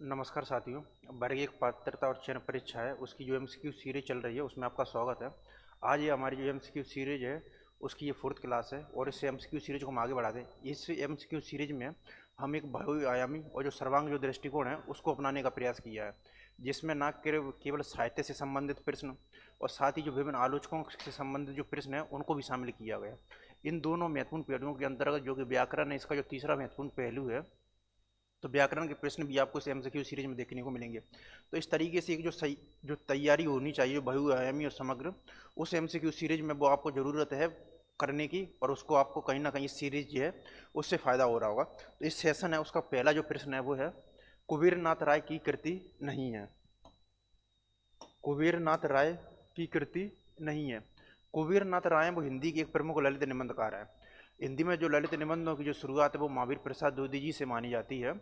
नमस्कार साथियों। वर्ग एक पात्रता और चयन परीक्षा है, उसकी जो एमसीक्यू सीरीज चल रही है उसमें आपका स्वागत है। आज ये हमारी जो एमसीक्यू सीरीज है उसकी ये 4th क्लास है और इस एमसीक्यू सीरीज को हम आगे बढ़ाते हैं। इस एमसीक्यू सीरीज में हम एक बहुआयामी और जो सर्वांग जो दृष्टिकोण है उसको अपनाने का प्रयास किया है, जिसमें न केवल साहित्य से संबंधित प्रश्न और साथ ही जो विभिन्न आलोचकों से संबंधित जो प्रश्न है उनको भी शामिल किया गया। इन दोनों महत्वपूर्ण पहलुओं के अंतर्गत जो कि व्याकरण है, इसका जो तीसरा महत्वपूर्ण पहलू है, तो व्याकरण के प्रश्न भी आपको इस एमसीक्यू सीरीज में देखने को मिलेंगे। तो इस तरीके से एक जो तैयारी होनी चाहिए बहुआयामी और समग्र, उस एमसीक्यू सीरीज में वो आपको ज़रूरत है करने की, और उसको आपको कहीं ना कहीं इस सीरीज जो है उससे फ़ायदा हो रहा होगा। तो इस सेशन है उसका पहला जो प्रश्न है वो है, कुबेरनाथ राय की कृति नहीं है। कुबेरनाथ राय की कृति नहीं है। कुबेरनाथ राय वो हिंदी के एक प्रमुख ललित निबंधकार है। हिंदी में जो ललित निबंधों की जो शुरुआत है वो महावीर प्रसाद द्विवेदी जी से मानी जाती है,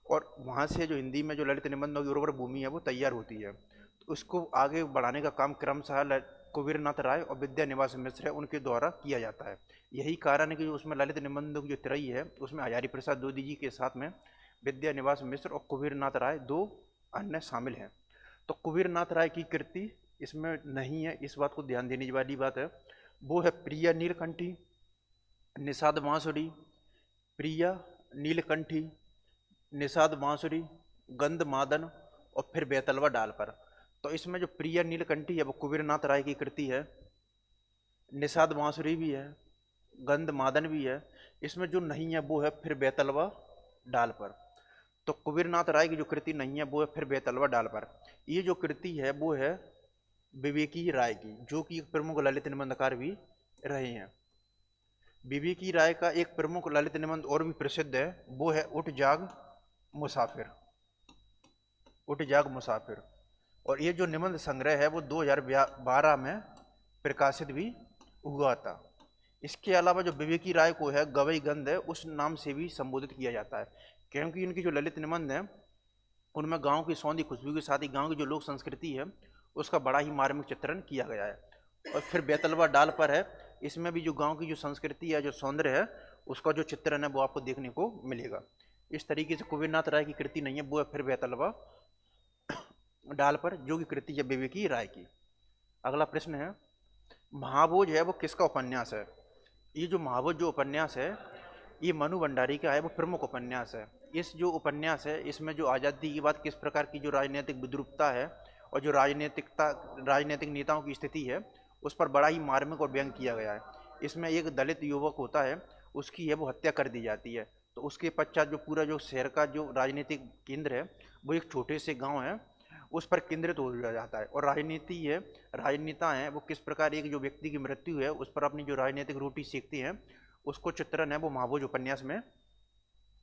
और वहाँ से जो हिंदी में जो ललित निबंधों की उर्वर भूमि है वो तैयार होती है। तो उसको आगे बढ़ाने का काम क्रमशः कुबेरनाथ राय और विद्या निवास मिश्र है उनके द्वारा किया जाता है। यही कारण है कि जो उसमें ललित निबंधों की जो त्रयी है उसमें हजारी प्रसाद द्विवेदी जी के साथ में विद्या निवास मिश्र और कुबेरनाथ राय दो अन्य शामिल हैं। तो कुबेरनाथ राय की कृति इसमें नहीं है, इस बात को ध्यान देने वाली बात है। वो है प्रिया नीलकंठी, निषाद बांसुरी, प्रिया नीलकंठी, निषाद बांसुरी, गंध मादन और फिर बेतलवा डाल पर। तो इसमें जो प्रिया नीलकंठी है वो कुबेरनाथ राय की कृति है, निषाद बांसुरी भी है, गंध मादन भी है। इसमें जो नहीं है वो है फिर बेतलवा डाल पर। तो कुबेरनाथ राय की जो कृति नहीं है वो है फिर बेतलवा डाल पर। ये जो कृति है वो है विवेकी राय की, जो कि एक प्रमुख ललित निबंधकार भी रहे हैं। विवेकी राय का एक प्रमुख ललित निबंध और भी प्रसिद्ध है, वो है उठ जाग मुसाफिर। उठ जाग मुसाफिर। और ये जो निबंध संग्रह है वो 2012 में प्रकाशित भी हुआ था। इसके अलावा जो विवेकी राय को है गवई गंध है उस नाम से भी संबोधित किया जाता है, क्योंकि इनकी जो ललित निबंध है उनमें गांव की सौंधी खुशबू के साथ ही गांव की जो लोक संस्कृति है उसका बड़ा ही मार्मिक चित्रण किया गया है। और फिर बेतलवा डाल पर है, इसमें भी जो गांव की जो संस्कृति है, जो सौंदर्य है, उसका जो चित्रण है वो आपको देखने को मिलेगा। इस तरीके से कुबेरनाथ राय की कृति नहीं है वो है फिर बेतलवा डाल पर, जो की कृति है विवेकी राय की। अगला प्रश्न है, महाभोज है वो किसका उपन्यास है। ये जो महाभोज जो उपन्यास है ये मनु भंडारी का है, वो प्रमुख उपन्यास है। इस जो उपन्यास है इसमें जो आज़ादी की बात, किस प्रकार की जो राजनीतिक विद्रूपता है और जो राजनीतिक नेताओं की स्थिति है उस पर बड़ा ही मार्मिक और व्यंग किया गया है। इसमें एक दलित युवक होता है, उसकी है वो हत्या कर दी जाती है। तो उसके पश्चात जो पूरा जो शहर का जो राजनीतिक केंद्र है वो एक छोटे से गांव है उस पर केंद्रित हो जाता है, और राजनीति है, राजनेता हैं वो किस प्रकार एक जो व्यक्ति की मृत्यु है उस पर अपनी जो राजनीतिक रोटी सेकते हैं, उसको चित्रण है वो महाभोज उपन्यास में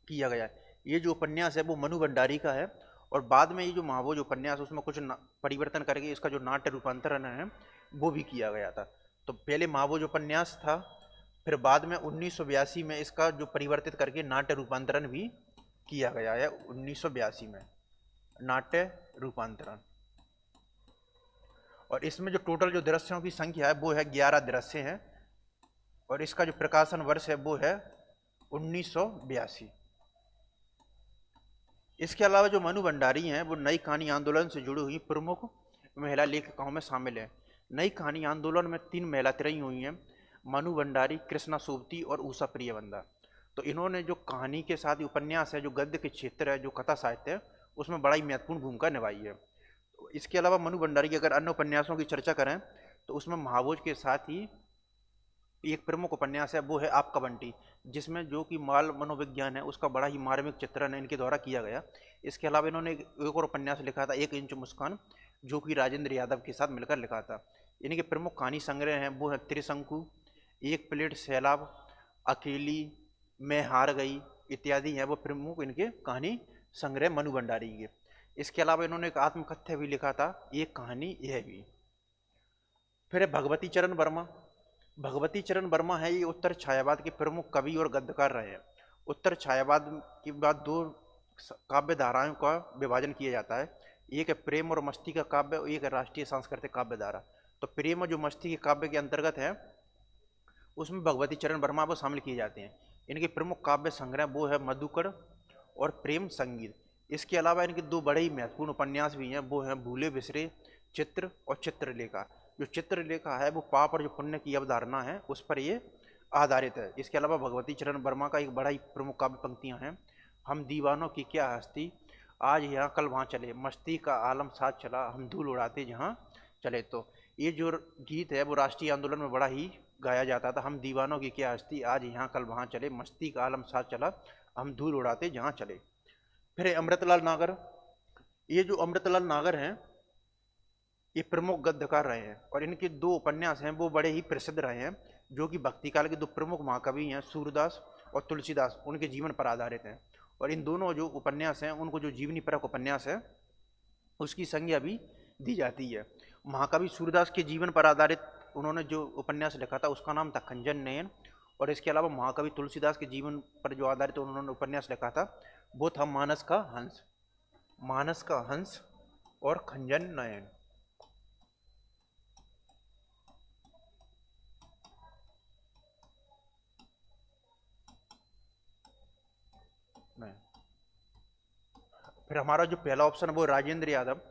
किया गया है। ये जो उपन्यास है वो मनु भंडारी का है, और बाद में ये जो महाभोज उपन्यास उसमें कुछ परिवर्तन करके इसका जो नाट्य रूपांतरण है वो भी किया गया था। तो पहले महाभोज उपन्यास था, फिर बाद में 1982 में इसका जो परिवर्तित करके नाट्य रूपांतरण भी किया गया है। 1982 में नाट्य रूपांतरण। और इसमें जो टोटल जो दृश्यों की संख्या है वो है 11 दृश्य हैं, और इसका जो प्रकाशन वर्ष है वो है 1982। इसके अलावा जो मनु भंडारी हैं वो नई कहानी आंदोलन से जुड़ी हुई प्रमुख महिला लेखिकाओं में शामिल है। नई कहानी आंदोलन में 3 महिला त्रयी हुई हैं, मनु भंडारी, कृष्णा सोबती और उषा प्रियवंदा। तो इन्होंने जो कहानी के साथ ही उपन्यास है, जो गद्य के क्षेत्र है, जो कथा साहित्य है, उसमें बड़ा ही महत्वपूर्ण भूमिका निभाई है। तो इसके अलावा मनु भंडारी की अगर अन्य उपन्यासों की चर्चा करें तो उसमें महाभोज के साथ ही एक प्रमुख उपन्यास है वो है आपका बंटी, जिसमें जो कि माल मनोविज्ञान है उसका बड़ा ही मार्मिक चित्रण है इनके द्वारा किया गया। इसके अलावा इन्होंने एक और उपन्यास लिखा था 1 इंच मुस्कान, जो कि राजेंद्र यादव के साथ मिलकर लिखा था। इनके प्रमुख कहानी संग्रह हैं वो है त्रिशंकु, एक प्लेट सैलाब, अकेली, मैं हार गई इत्यादि हैं वो प्रमुख इनके कहानी संग्रह मनु भंडारी के। इसके अलावा इन्होंने एक आत्मकथ्य भी लिखा था, एक कहानी यह भी। फिर है भगवती चरण वर्मा। भगवती चरण वर्मा है ये उत्तर छायावाद के प्रमुख कवि और गद्यकार रहे हैं। उत्तर छायावाद के बाद 2 काव्य धाराओं का विभाजन किया जाता है, एक है प्रेम और मस्ती का काव्य और एक है राष्ट्रीय सांस्कृतिक काव्य धारा। तो प्रेम और जो मस्ती के काव्य के अंतर्गत है उसमें भगवती चरण वर्मा वो शामिल किए जाते हैं। इनके प्रमुख काव्य संग्रह वो है मधुकर और प्रेम संगीत। इसके अलावा इनके दो बड़े ही महत्वपूर्ण उपन्यास भी हैं, वो हैं भूले बिसरे चित्र और चित्रलेखा। जो चित्रलेखा है वो पाप और जो पुण्य की अवधारणा है उस पर ये आधारित है। इसके अलावा भगवती चरण वर्मा का एक बड़ा ही प्रमुख काव्य पंक्तियां हैं, हम दीवानों की क्या हस्ती, आज यहाँ कल वहाँ चले, मस्ती का आलम साथ चला, हम धूल उड़ाते जहाँ चले। तो ये जो गीत है वो राष्ट्रीय आंदोलन में बड़ा ही गाया जाता था, हम दीवानों की क्या हस्ती, आज यहाँ कल वहाँ चले, मस्ती का आलम साथ चला, हम धूल उड़ाते जहाँ चले। फिर अमृतलाल नागर, ये जो अमृतलाल नागर हैं ये प्रमुख गद्यकार रहे हैं और इनके दो उपन्यास हैं वो बड़े ही प्रसिद्ध रहे हैं, जो कि भक्ति काल के दो प्रमुख महाकवि हैं सूरदास और तुलसीदास, उनके जीवन पर आधारित हैं। और इन दोनों जो उपन्यास हैं उनको जो जीवनी परक उपन्यास है उसकी संज्ञा भी दी जाती है। महाकवि सूरदास के जीवन पर आधारित उन्होंने जो उपन्यास लिखा था उसका नाम था खंजन नयन, और इसके अलावा महाकवि तुलसीदास के जीवन पर जो आधारित उन्होंने उपन्यास लिखा था वो था मानस का हंस, मानस का हंस और खंजन नयन। नहीं। फिर हमारा जो पहला ऑप्शन है वो राजेंद्र यादव।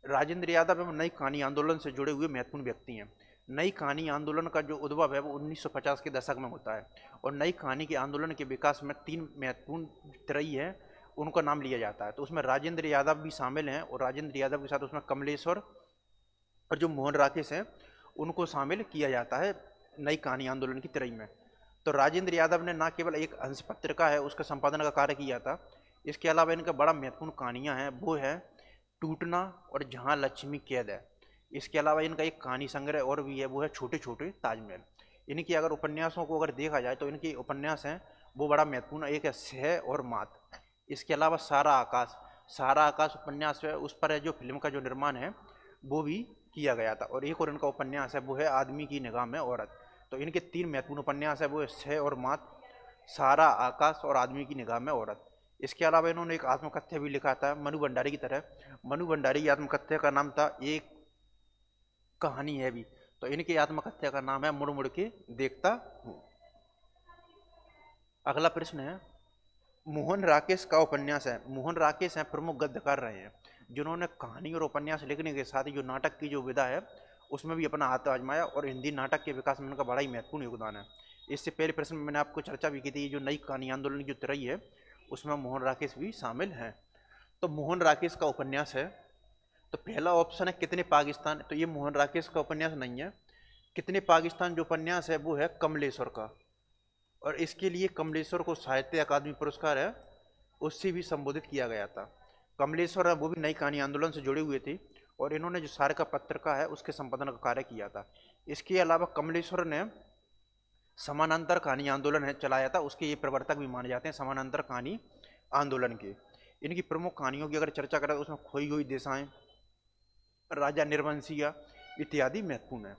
राजेंद्र यादव है नई कहानी आंदोलन से जुड़े हुए महत्वपूर्ण व्यक्ति हैं। नई कहानी आंदोलन का जो उद्भव है वो 1950 के दशक में होता है और नई कहानी के आंदोलन के विकास में तीन महत्वपूर्ण त्रयी हैं उनका नाम लिया जाता है। तो उसमें राजेंद्र यादव भी शामिल हैं और राजेंद्र यादव के साथ उसमें कमलेश्वर और जो मोहन राकेश हैं उनको शामिल किया जाता है नई कहानी आंदोलन की त्रयी में। तो राजेंद्र यादव ने न केवल एक हंस पत्रिका है उसका संपादन का कार्य किया था, इसके अलावा इनका बड़ा महत्वपूर्ण कहानियाँ हैं वो है टूटना और जहाँ लक्ष्मी कैद है। इसके अलावा इनका एक कहानी संग्रह और भी है वो है छोटे छोटे ताजमहल। इनकी अगर उपन्यासों को अगर देखा जाए तो इनके उपन्यास हैं वो बड़ा महत्वपूर्ण, एक है सह और मात। इसके अलावा सारा आकाश, सारा आकाश उपन्यास है उस पर है जो फिल्म का जो निर्माण है वो भी किया गया था। और एक और इनका उपन्यास है वो है आदमी की निगाह में औरत। तो इनके तीन महत्वपूर्ण उपन्यास है वो है सह और मात, सारा आकाश और आदमी की निगाह में औरत। इसके अलावा इन्होंने एक आत्मकथ्य भी लिखा था मनु भंडारी की तरह, मनु भंडारी की आत्मकथ्य का नाम था एक कहानी है भी। तो इनकी आत्मकथ्या का नाम है मुड़ मुड़ के देखता हूँ। अगला प्रश्न है मोहन राकेश का उपन्यास है। मोहन राकेश हैं प्रमुख गद्यकार रहे हैं जिन्होंने कहानी और उपन्यास लिखने के साथ ही जो नाटक की जो विधा है उसमें भी अपना हाथ आजमाया और हिंदी नाटक के विकास में उनका बड़ा ही महत्वपूर्ण योगदान है। इससे पहले प्रश्न में मैंने आपको चर्चा भी की थी, जो नई कहानी आंदोलन की जो त्रयी है उसमें मोहन राकेश भी शामिल हैं। तो मोहन राकेश का उपन्यास है, तो पहला ऑप्शन है कितने पाकिस्तान, तो ये मोहन राकेश का उपन्यास नहीं है। कितने पाकिस्तान जो उपन्यास है वो है कमलेश्वर का, और इसके लिए कमलेश्वर को साहित्य अकादमी पुरस्कार है उससे भी संबोधित किया गया था। कमलेश्वर है वो भी नई कहानी आंदोलन से जुड़े हुए थे और इन्होंने जो सारे का पत्रिका है उसके संपादन का कार्य किया था। इसके अलावा कमलेश्वर ने समानांतर कहानी आंदोलन है चलाया था, उसके ये प्रवर्तक भी माने जाते हैं समानांतर कहानी आंदोलन के। इनकी प्रमुख कहानियों की अगर चर्चा करें तो उसमें खोई हुई दिशाएं, राजा निर्वंशिया इत्यादि महत्वपूर्ण है।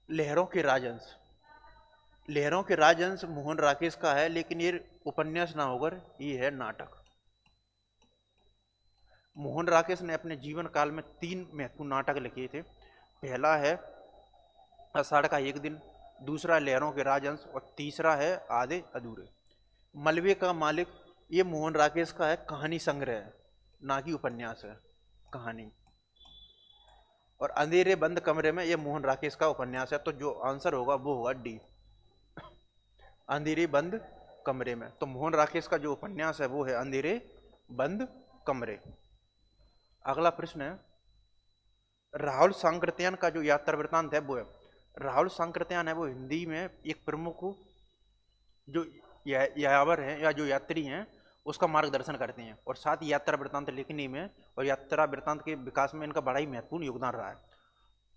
लहरों के राजहंस, लहरों के राजहंस मोहन राकेश का है लेकिन ये उपन्यास ना होकर ये है नाटक। मोहन राकेश ने अपने जीवन काल में तीन महत्वपूर्ण नाटक लिखे थे। पहला है आषाढ़ का एक दिन, दूसरा लहरों के राजहंस और तीसरा है आधे अधूरे। मलबे का मालिक ये मोहन राकेश का है कहानी संग्रह है, ना कि उपन्यास है, कहानी। और अंधेरे बंद कमरे में ये मोहन राकेश का उपन्यास है, तो जो आंसर होगा वो होगा डी, अंधेरे बंद कमरे में। तो मोहन राकेश का जो उपन्यास है वो है अंधेरे बंद कमरे। अगला प्रश्न है राहुल सांकृत्यायन का जो यात्रा वृत्तांत है वो है, राहुल सांकृत्यायन है वो हिंदी में एक प्रमुख जो यायावर हैं या जो यात्री हैं उसका मार्गदर्शन करते हैं और साथ ही यात्रा वृत्तांत लिखने में और यात्रा वृत्तांत के विकास में इनका बड़ा ही महत्वपूर्ण योगदान रहा है।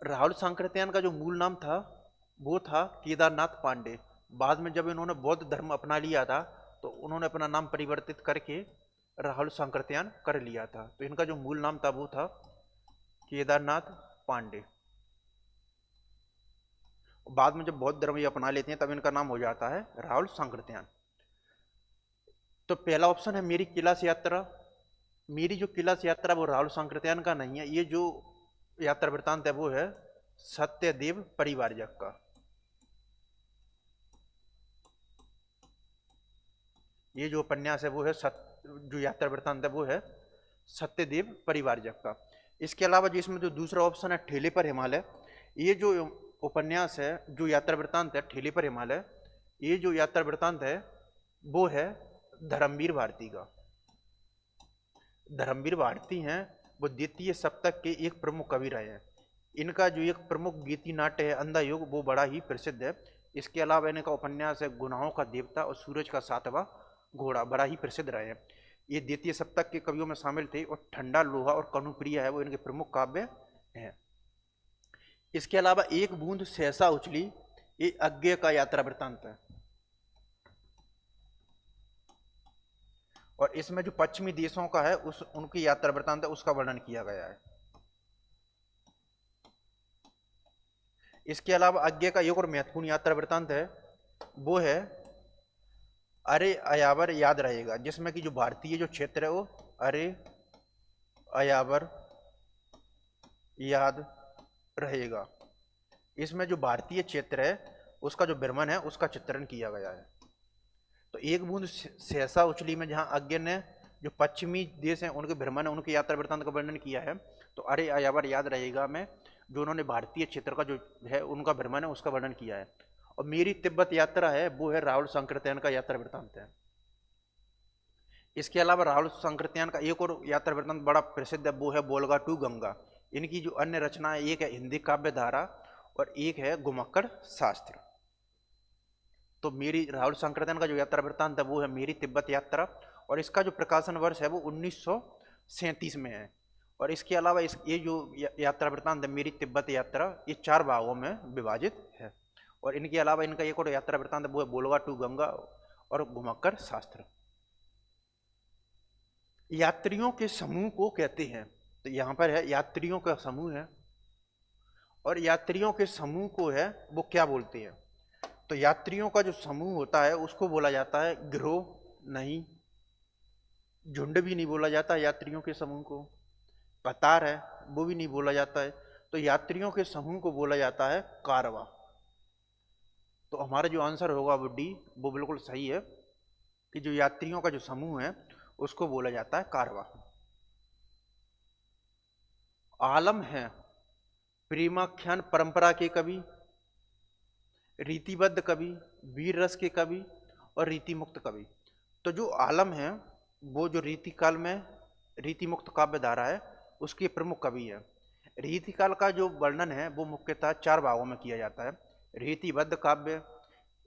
राहुल सांकृत्यायन का जो मूल नाम था वो था केदारनाथ पांडे। बाद में जब इन्होंने बौद्ध धर्म अपना लिया था तो उन्होंने अपना नाम परिवर्तित करके राहुल सांकृत्यायन कर लिया था। तो इनका जो मूल नाम था वो था केदारनाथ पांडे। बाद में जब बौद्ध धर्म ये अपना लेते हैं तब इनका नाम हो जाता है राहुल सांकृत्यायन। तो पहला ऑप्शन है मेरी कैलाश यात्रा, मेरी जो कैलाश यात्रा वो राहुल सांकृत्यायन का नहीं है। ये जो यात्रा वृत्तांत है वो है सत्यदेव परिवारजक का। ये जो उपन्यास है वो है जो यात्रा वृत्तांत है वो है सत्यदेव परिवारजक का। इसके अलावा जिसमें जो दूसरा ऑप्शन है ठेले पर हिमालय, ये जो उपन्यास है, जो यात्रा वृत्तांत है ठेले पर हिमालय, ये जो यात्रा वृत्तांत है वो है धर्मवीर भारती का। धर्मवीर भारती हैं वो द्वितीय शतक के एक प्रमुख कवि रहे हैं। इनका जो एक प्रमुख गीति नाट्य है अंधा युग वो बड़ा ही प्रसिद्ध है। इसके अलावा इनका उपन्यास है गुनाहों का देवता और सूरज का सातवां घोड़ा, बड़ा ही प्रसिद्ध रहे हैं। ये द्वितीय शतक के कवियों में शामिल थे और ठंडा लोहा और कनुप्रिया है वो इनके प्रमुख काव्य हैं। इसके अलावा एक बूंद सहसा उछली, ये अज्ञेय का यात्रा वृत्तांत है। और इसमें जो पश्चिमी देशों का है उस उनकी यात्रा वृत्तांत है उसका वर्णन किया गया है। इसके अलावा अज्ञेय का एक और महत्वपूर्ण यात्रा वृत्तांत है वो है अरे अयावर याद रहेगा, जिसमें कि जो भारतीय जो क्षेत्र है वो अरे अयावर याद रहेगा, इसमें जो भारतीय क्षेत्र है उसका जो भ्रमण है उसका चित्रण किया गया है। तो एक बूंद सहसा उछली में जहां अज्ञेय ने जो पश्चिमी देश हैं उनके भ्रमण है उनके यात्रा वृत्तांत का वर्णन किया है, तो अरे अयावर याद रहेगा में जो उन्होंने भारतीय क्षेत्र का जो है उनका भ्रमण है उसका वर्णन किया है। और मेरी तिब्बत यात्रा है वो है राहुल सांकृत्यायन का यात्रा वृत्तांत है। इसके अलावा राहुल सांकृत्यायन का एक और यात्रा वृत्तांत बड़ा प्रसिद्ध है वो है बोलगा टू गंगा। इनकी जो अन्य रचनाएं एक है हिंदी काव्य धारा और एक है गुमक्कड़ शास्त्र। तो मेरी राहुल सांकृत्यायन का जो यात्रा वृत्तांत है वो है मेरी तिब्बत यात्रा और इसका जो प्रकाशन वर्ष है वो 1937 में है। और इसके अलावा ये जो यात्रा वृत्तांत है मेरी तिब्बत यात्रा ये 4 भागों में विभाजित है। और इनके अलावा इनका एक और यात्रा वृत्तांत है वो है बोलगा टू गंगा और घुमक्कड़ शास्त्र। यात्रियों के समूह को कहते हैं, तो यहाँ पर है यात्रियों का समूह है और यात्रियों के समूह को है वो क्या बोलते हैं, तो यात्रियों का जो समूह होता है उसको बोला जाता है गिरोह, नहीं झुंड भी नहीं बोला जाता यात्रियों के समूह को, कतार है वो भी नहीं बोला जाता है, तो यात्रियों के समूह को बोला जाता है कारवा। तो हमारा जो आंसर होगा वो डी, वो बिल्कुल सही है कि जो यात्रियों का जो समूह है उसको बोला जाता है कारवा। आलम है प्रेमाख्यान परंपरा के कवि, रीतिबद्ध कवि, वीर रस के कवि और रीति मुक्त कवि। तो जो आलम है वो जो रीति काल में रीति मुक्त काव्य धारा है उसके प्रमुख कवि है। रीति काल का जो वर्णन है वो मुख्यतः 4 भागों में किया जाता है, रीतिबद्ध काव्य,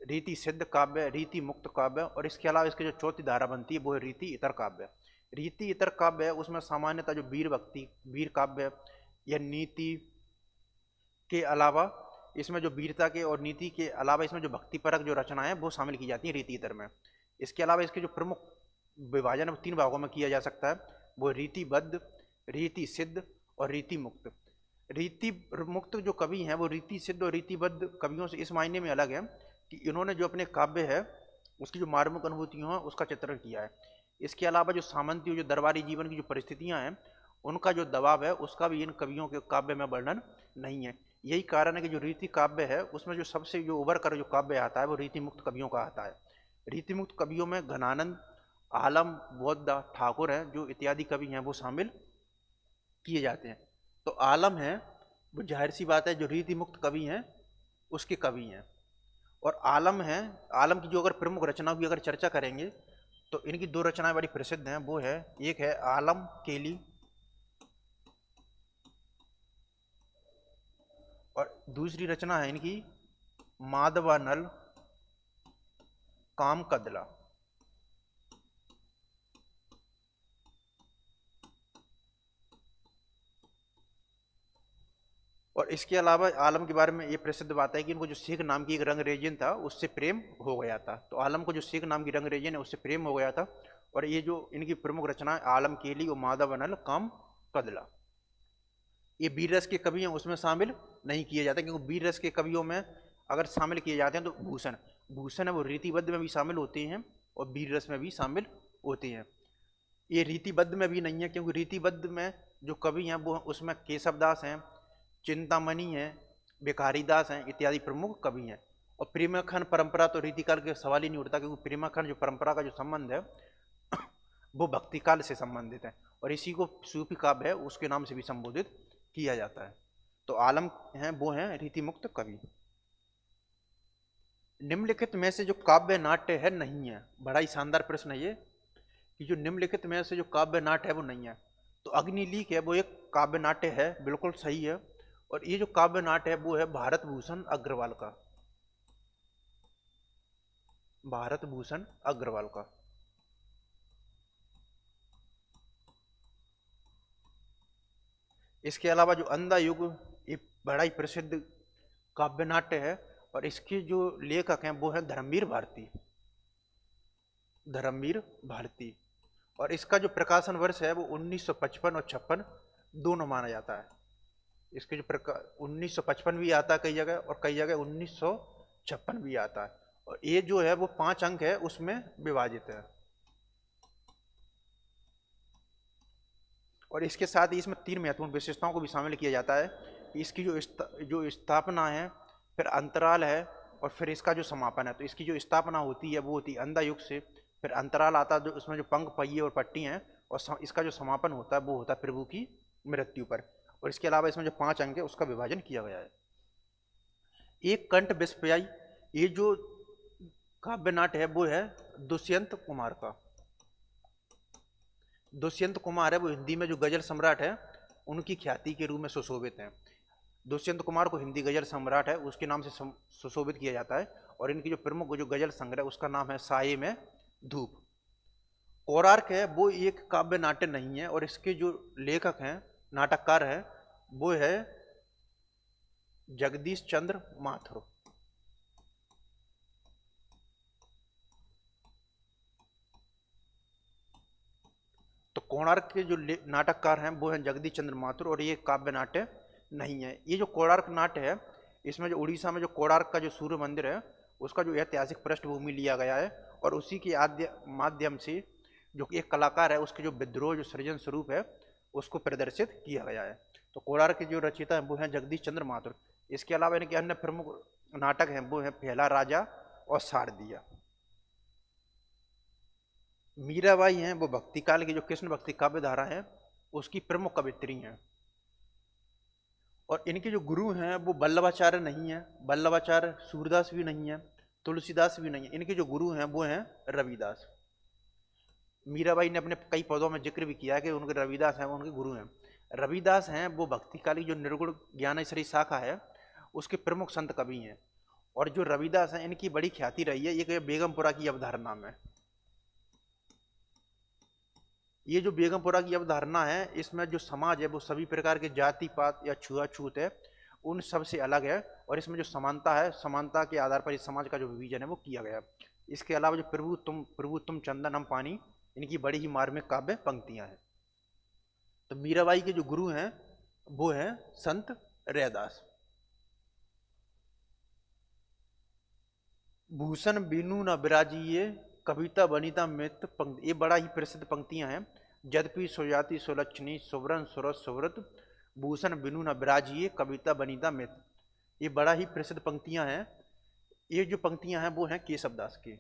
रीति सिद्ध काव्य, रीति मुक्त काव्य और इसके अलावा इसकी जो चौथी धारा बनती है वो है रीति इतर काव्य। रीति इतर काव्य है उसमें सामान्यतः जो वीर भक्ति वीर काव्य या नीति के अलावा इसमें जो वीरता के और नीति के अलावा इसमें जो भक्तिपरक जो रचनाएं हैं वो शामिल की जाती हैं रीति इतर में। इसके अलावा इसके जो प्रमुख विभाजन है 3 भागों में किया जा सकता है, वो रीतिबद्ध, रीति सिद्ध और रीति मुक्त। रीति मुक्त जो कवि हैं वो रीति सिद्ध और रीतिबद्ध कवियों से इस मायने में अलग है कि इन्होंने जो अपने काव्य है उसकी जो मार्मिक अनुभूतियों है उसका चित्रण किया है। इसके अलावा जो सामंती जो दरबारी जीवन की जो परिस्थितियां हैं उनका जो दबाव है उसका भी इन कवियों के काव्य में वर्णन नहीं है। यही कारण है कि जो रीति काव्य है उसमें जो सबसे जो उभर कर जो काव्य आता है वो रीति मुक्त कवियों का आता है। रीति मुक्त कवियों में घनानंद, आलम, बौद्ध, ठाकुर हैं जो इत्यादि कवि हैं वो शामिल किए जाते हैं। तो आलम है वो जाहिर सी बात है जो रीति मुक्त कवि हैं उसके कवि हैं। और आलम है, आलम की जो अगर प्रमुख रचनाओं की अगर चर्चा करेंगे तो इनकी 2 रचनाएं बड़ी प्रसिद्ध हैं, वो है एक है आलम केली और दूसरी रचना है इनकी माधवानल काम कदला। और इसके अलावा आलम के बारे में ये प्रसिद्ध बात है कि इनको जो शेख नाम की एक रंगरेजियन था उससे प्रेम हो गया था। तो आलम को जो शेख नाम की रंगरेजियन है उससे प्रेम हो गया था। और ये जो इनकी प्रमुख रचना है आलम केली और माधवानल काम कदला, ये वीर रस के कवि हैं उसमें शामिल नहीं किए जाते, क्योंकि वीर रस के कवियों में अगर शामिल किए जाते हैं तो भूषण भूषण है वो रीतिबद्ध में भी शामिल होते हैं और वीर रस में भी शामिल होते हैं। ये रीतिबद्ध में भी नहीं है क्योंकि रीतिबद्ध में जो कवि हैं वो उसमें केशवदास हैं, चिंतामणि हैं, भिखारीदास हैं इत्यादि प्रमुख कवि हैं। और प्रेमाखंड परंपरा तो रीतिकाल के सवाल ही नहीं उठता, क्योंकि प्रेमाखंड जो परंपरा का जो संबंध है वो भक्तिकाल से संबंधित है और इसी को सूफी काव्य है उसके नाम से भी संबोधित किया जाता है। तो आलम हैं वो हैं रीतिमुक्त कवि। निम्नलिखित में से जो काव्य नाट्य है नहीं है, बड़ा ही शानदार प्रश्न है ये, कि जो निम्नलिखित में से जो काव्य नाट्य है वो नहीं है। तो अग्निलीक है वो एक काव्य नाट्य है, बिल्कुल सही है। और ये जो काव्य नाट्य है वो है भारत भूषण अग्रवाल का, भारत भूषण अग्रवाल का। इसके अलावा जो अंधा युग, ये बड़ा ही प्रसिद्ध काव्य नाट्य है, और इसके जो लेखक हैं वो हैं धर्मवीर भारती, धर्मवीर भारती। और इसका जो प्रकाशन वर्ष है वो 1955 और 56 दोनों माना जाता है। इसके जो 1955 भी आता है कई जगह, और कई जगह 1956 भी आता है। और ये जो है वो 5 अंक है उसमें विभाजित है। और इसके साथ ही इसमें 3 महत्वपूर्ण विशेषताओं को भी शामिल किया जाता है। इसकी जो स्थापना है, फिर अंतराल है, और फिर इसका जो समापन है। तो इसकी जो स्थापना होती है वो होती है अंधा युग से, फिर अंतराल आता है जो उसमें जो पंख पहिए और पट्टी हैं, और इसका जो समापन होता है वो होता है प्रभु की मृत्यु पर। और इसके अलावा इसमें जो 5 अंक है उसका विभाजन किया गया है। एक कंठ विस्पयाई, ये जो काव्य नाट्य है वो है दुष्यंत कुमार का। दुष्यंत कुमार है वो हिंदी में जो गजल सम्राट है उनकी ख्याति के रूप में सुशोभित हैं। दुष्यंत कुमार को हिंदी गजल सम्राट है उसके नाम से सुशोभित किया जाता है। और इनकी जो प्रमुख जो गजल संग्रह उसका नाम है साये में धूप। कोणार्क है वो एक काव्य नाट्य नहीं है, और इसके जो लेखक हैं, नाटककार है, वो है जगदीश चंद्र माथुर। तो कोणार्क के जो नाटककार हैं वो हैं जगदीश चंद्र माथुर, और ये काव्य नाट्य नहीं है। ये जो कोणार्क नाट्य है इसमें जो उड़ीसा में जो कोणार्क का जो सूर्य मंदिर है उसका जो ऐतिहासिक पृष्ठभूमि लिया गया है, और उसी के आद्य माध्यम से जो एक कलाकार है उसके जो विद्रोह जो सृजन स्वरूप है उसको प्रदर्शित किया गया है। तो कोणार्क के जो रचयिता है वो हैं जगदीश चंद्र माथुर। इसके अलावा इनके अन्य प्रमुख नाटक हैं वो हैं पहला राजा और शारदिया। मीराबाई हैं वो भक्ति काल की जो कृष्ण भक्ति काव्य धारा है उसकी प्रमुख कवित्री हैं। और इनके जो गुरु हैं वो वल्लभाचार्य नहीं है, वल्लभाचार्य, सूरदास भी नहीं है, तुलसीदास भी नहीं है। इनके जो गुरु हैं वो हैं रविदास। मीराबाई ने अपने कई पदों में जिक्र भी किया है कि उनके रविदास हैं वो उनके गुरु हैं। रविदास हैं वो भक्ति काली जो निर्गुण ज्ञानेश्वरी शाखा है उसके प्रमुख संत कवि हैं। और जो रविदास हैं इनकी बड़ी ख्याति रही है, ये बेगमपुरा की अवधारणा में। ये जो बेगमपुरा की अवधारणा है इसमें जो समाज है वो सभी प्रकार के जाति पात या छुआछूत है उन सब से अलग है, और इसमें जो समानता है, समानता के आधार पर इस समाज का जो विभाजन है वो किया गया। इसके अलावा जो प्रभु तुम चंदन हम पानी, इनकी बड़ी ही मार्मिक काव्य पंक्तियां हैं। तो मीराबाई के जो गुरु हैं वो हैं संत रैदास। भूषण बीनू न बिराजिए कविता बनिता मित पंक्ति, ये बड़ा ही प्रसिद्ध पंक्तियां हैं। यद्यपि सुजाति सुलक्षणी सुवरन सुरत सुव्रत भूषण बिनु न बिराजिए कविता बनिता मित, ये बड़ा ही प्रसिद्ध पंक्तियां हैं। ये जो पंक्तियां हैं वो हैं केशवदास की।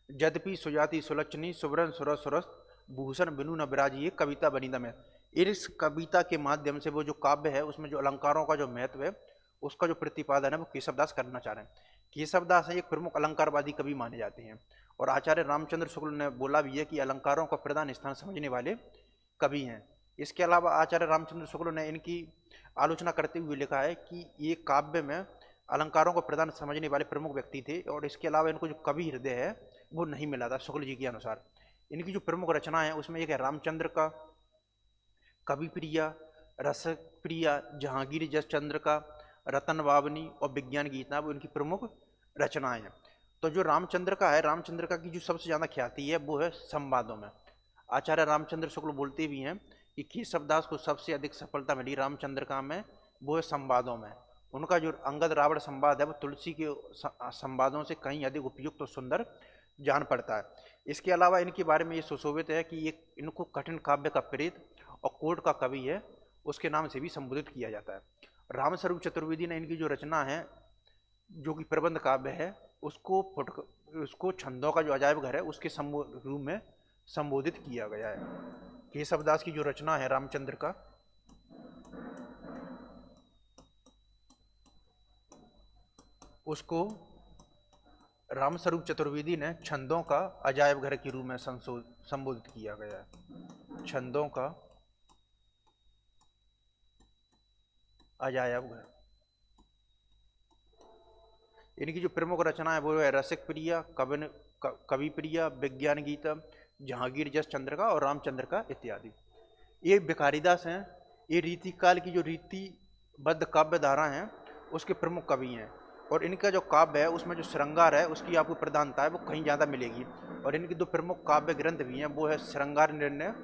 यद्यपि सुजाति सुलक्षणी सुवरन सुरत सुरत भूषण बिनु न बिराजिए कविता बनिता मित, इस कविता के माध्यम से वो जो काव्य है उसमें जो अलंकारों का जो महत्व है उसका जो प्रतिपादन है वो केशवदास करना चाह रहे हैं। केशवदास एक प्रमुख अलंकारवादी कवि माने जाते हैं, और आचार्य रामचंद्र शुक्ल ने बोला भी है कि अलंकारों का प्रधान स्थान समझने वाले कवि हैं। इसके अलावा आचार्य रामचंद्र शुक्ल ने इनकी आलोचना करते हुए लिखा है कि ये काव्य में अलंकारों को प्रधान समझने वाले प्रमुख व्यक्ति थे, और इसके अलावा इनको जो कवि हृदय है वो नहीं मिला था शुक्ल जी के अनुसार। इनकी जो प्रमुख रचना है उसमें एक है रामचंद्र का, कवि प्रिया, रस प्रिया, जहांगीर जस चंद्र का, रतन बावनी और विज्ञान गीता, वो इनकी प्रमुख रचनाएं हैं। तो जो रामचंद्र का है, रामचंद्र का की जो सबसे ज़्यादा ख्याति है वो है संवादों में। आचार्य रामचंद्र शुक्ल बोलते भी हैं कि केशवदास को सबसे अधिक सफलता मिली रामचंद्र का में वो है संवादों में। उनका जो अंगद रावण संवाद है वो तुलसी के संवादों से कहीं अधिक उपयुक्त और सुंदर जान पड़ता है। इसके अलावा इनके बारे में ये सुशोभित है कि ये इनको कठिन काव्य का प्रेत और कोट का कवि है उसके नाम से भी संबोधित किया जाता है। रामस्वरूप चतुर्वेदी ने इनकी जो रचना है जो कि प्रबंध काव्य है उसको छंदों का जो अजायब घर है उसके रूप में संबोधित किया गया है। केशवदास की जो रचना है रामचंद्र का, उसको रामस्वरूप चतुर्वेदी ने छंदों का अजायब घर के रूप में संबोधित किया गया है। छंदों का अजायब घर। इनकी जो प्रमुख रचना है वो है रसिक प्रिया, कवि प्रिया, विज्ञान गीता, जहांगीर जस चंद्र का और रामचंद्र का इत्यादि। ये भिखारीदास हैं, ये रीति काल की जो रीतिबद्ध काव्य धारा हैं उसके प्रमुख कवि हैं। और इनका जो काव्य है उसमें जो श्रृंगार है उसकी आपको प्रधानता है वो कहीं ज़्यादा मिलेगी। और इनकी दो प्रमुख काव्य ग्रंथ भी हैं, वो है श्रृंगार निर्णय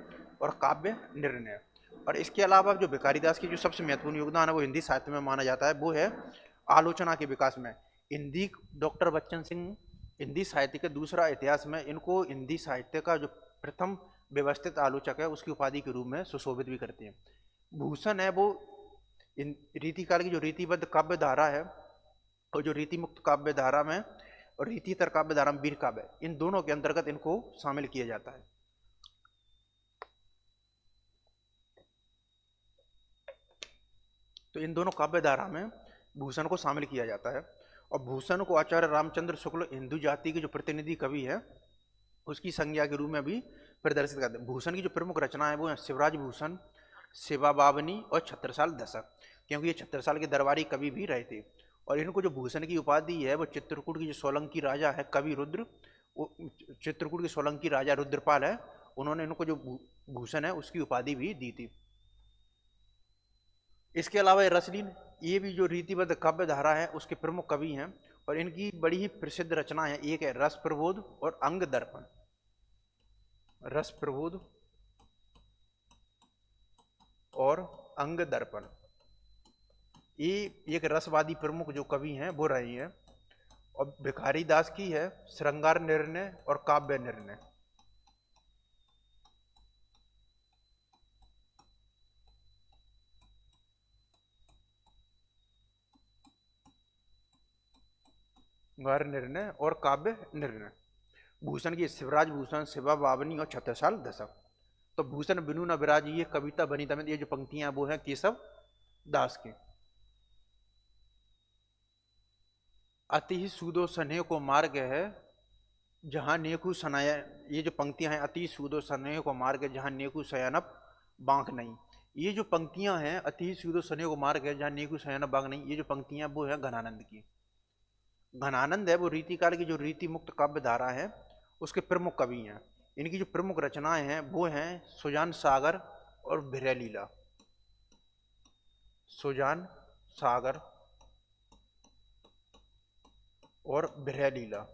और काव्य निर्णय। और इसके अलावा जो भिखारीदास की जो सबसे महत्वपूर्ण योगदान है वो हिंदी साहित्य में माना जाता है, वो है आलोचना के विकास में। हिंदी डॉक्टर बच्चन सिंह हिंदी साहित्य के दूसरा इतिहास में इनको हिंदी साहित्य का जो प्रथम व्यवस्थित आलोचक है उसकी उपाधि के रूप में सुशोभित भी करते हैं। भूषण है वो इन रीतिकाल की जो रीतिबद्ध काव्य धारा है और जो रीति मुक्त काव्य धारा में और रीतितर काव्य धारा में वीर काव्य, इन दोनों के अंतर्गत इनको शामिल किया जाता है। तो इन दोनों काव्य धारा में भूषण को शामिल किया जाता है। और भूषण को आचार्य रामचंद्र शुक्ल हिंदू जाति के जो प्रतिनिधि कवि है उसकी संज्ञा के रूप में भी प्रदर्शित करते हैं। भूषण की जो प्रमुख रचना है वो है शिवराज भूषण, सेवा बावनी और छत्रसाल दशक, क्योंकि ये छत्रसाल के दरबारी कवि भी रहे थे। और इनको जो भूषण की उपाधि है वो चित्रकूट की जो सोलंकी राजा है कवि रुद्र, चित्रकूट के सोलंकी राजा रुद्रपाल है, उन्होंने इनको जो भूषण है उसकी उपाधि भी दी थी। इसके अलावा रसलीन, ये भी जो रीतिबद्ध काव्य धारा है उसके प्रमुख कवि हैं। और इनकी बड़ी ही प्रसिद्ध रचना है, एक है रस प्रबोध और अंग दर्पण। रस प्रबोध और अंग दर्पण, ये एक रसवादी प्रमुख जो कवि हैं वो रहे हैं। और भिखारीदास की है श्रृंगार निर्णय और काव्य निर्णय। श्रृंगार निर्णय और काव्य निर्णय। भूषण की शिवराज भूषण, सेवा बावनी और छत्रसाल दशक। तो भूषण बिनु न विराज, ये कविता बनी तमित, ये जो पंक्तियां वो है केशव दास की। अति ही सूदो स्नेह को मार्ग है जहां नेकु सनाया, ये जो पंक्तियां हैं, अति सूदो स्नेह को मार्ग है जहां नेकु सयानप बांक नहीं। ये जो पंक्तियां हैं, अति सूदो स्नेह को मार्ग है जहां नेकु सयानप बांक नहीं, ये जो पंक्तियां वो है घनानंद की। घनानंद है वो रीतिकाल की जो रीति मुक्त काव्य धारा है उसके प्रमुख कवि हैं। इनकी जो प्रमुख रचनाएं हैं वो हैं सुजान सागर और विरह सुजान सागर और विरह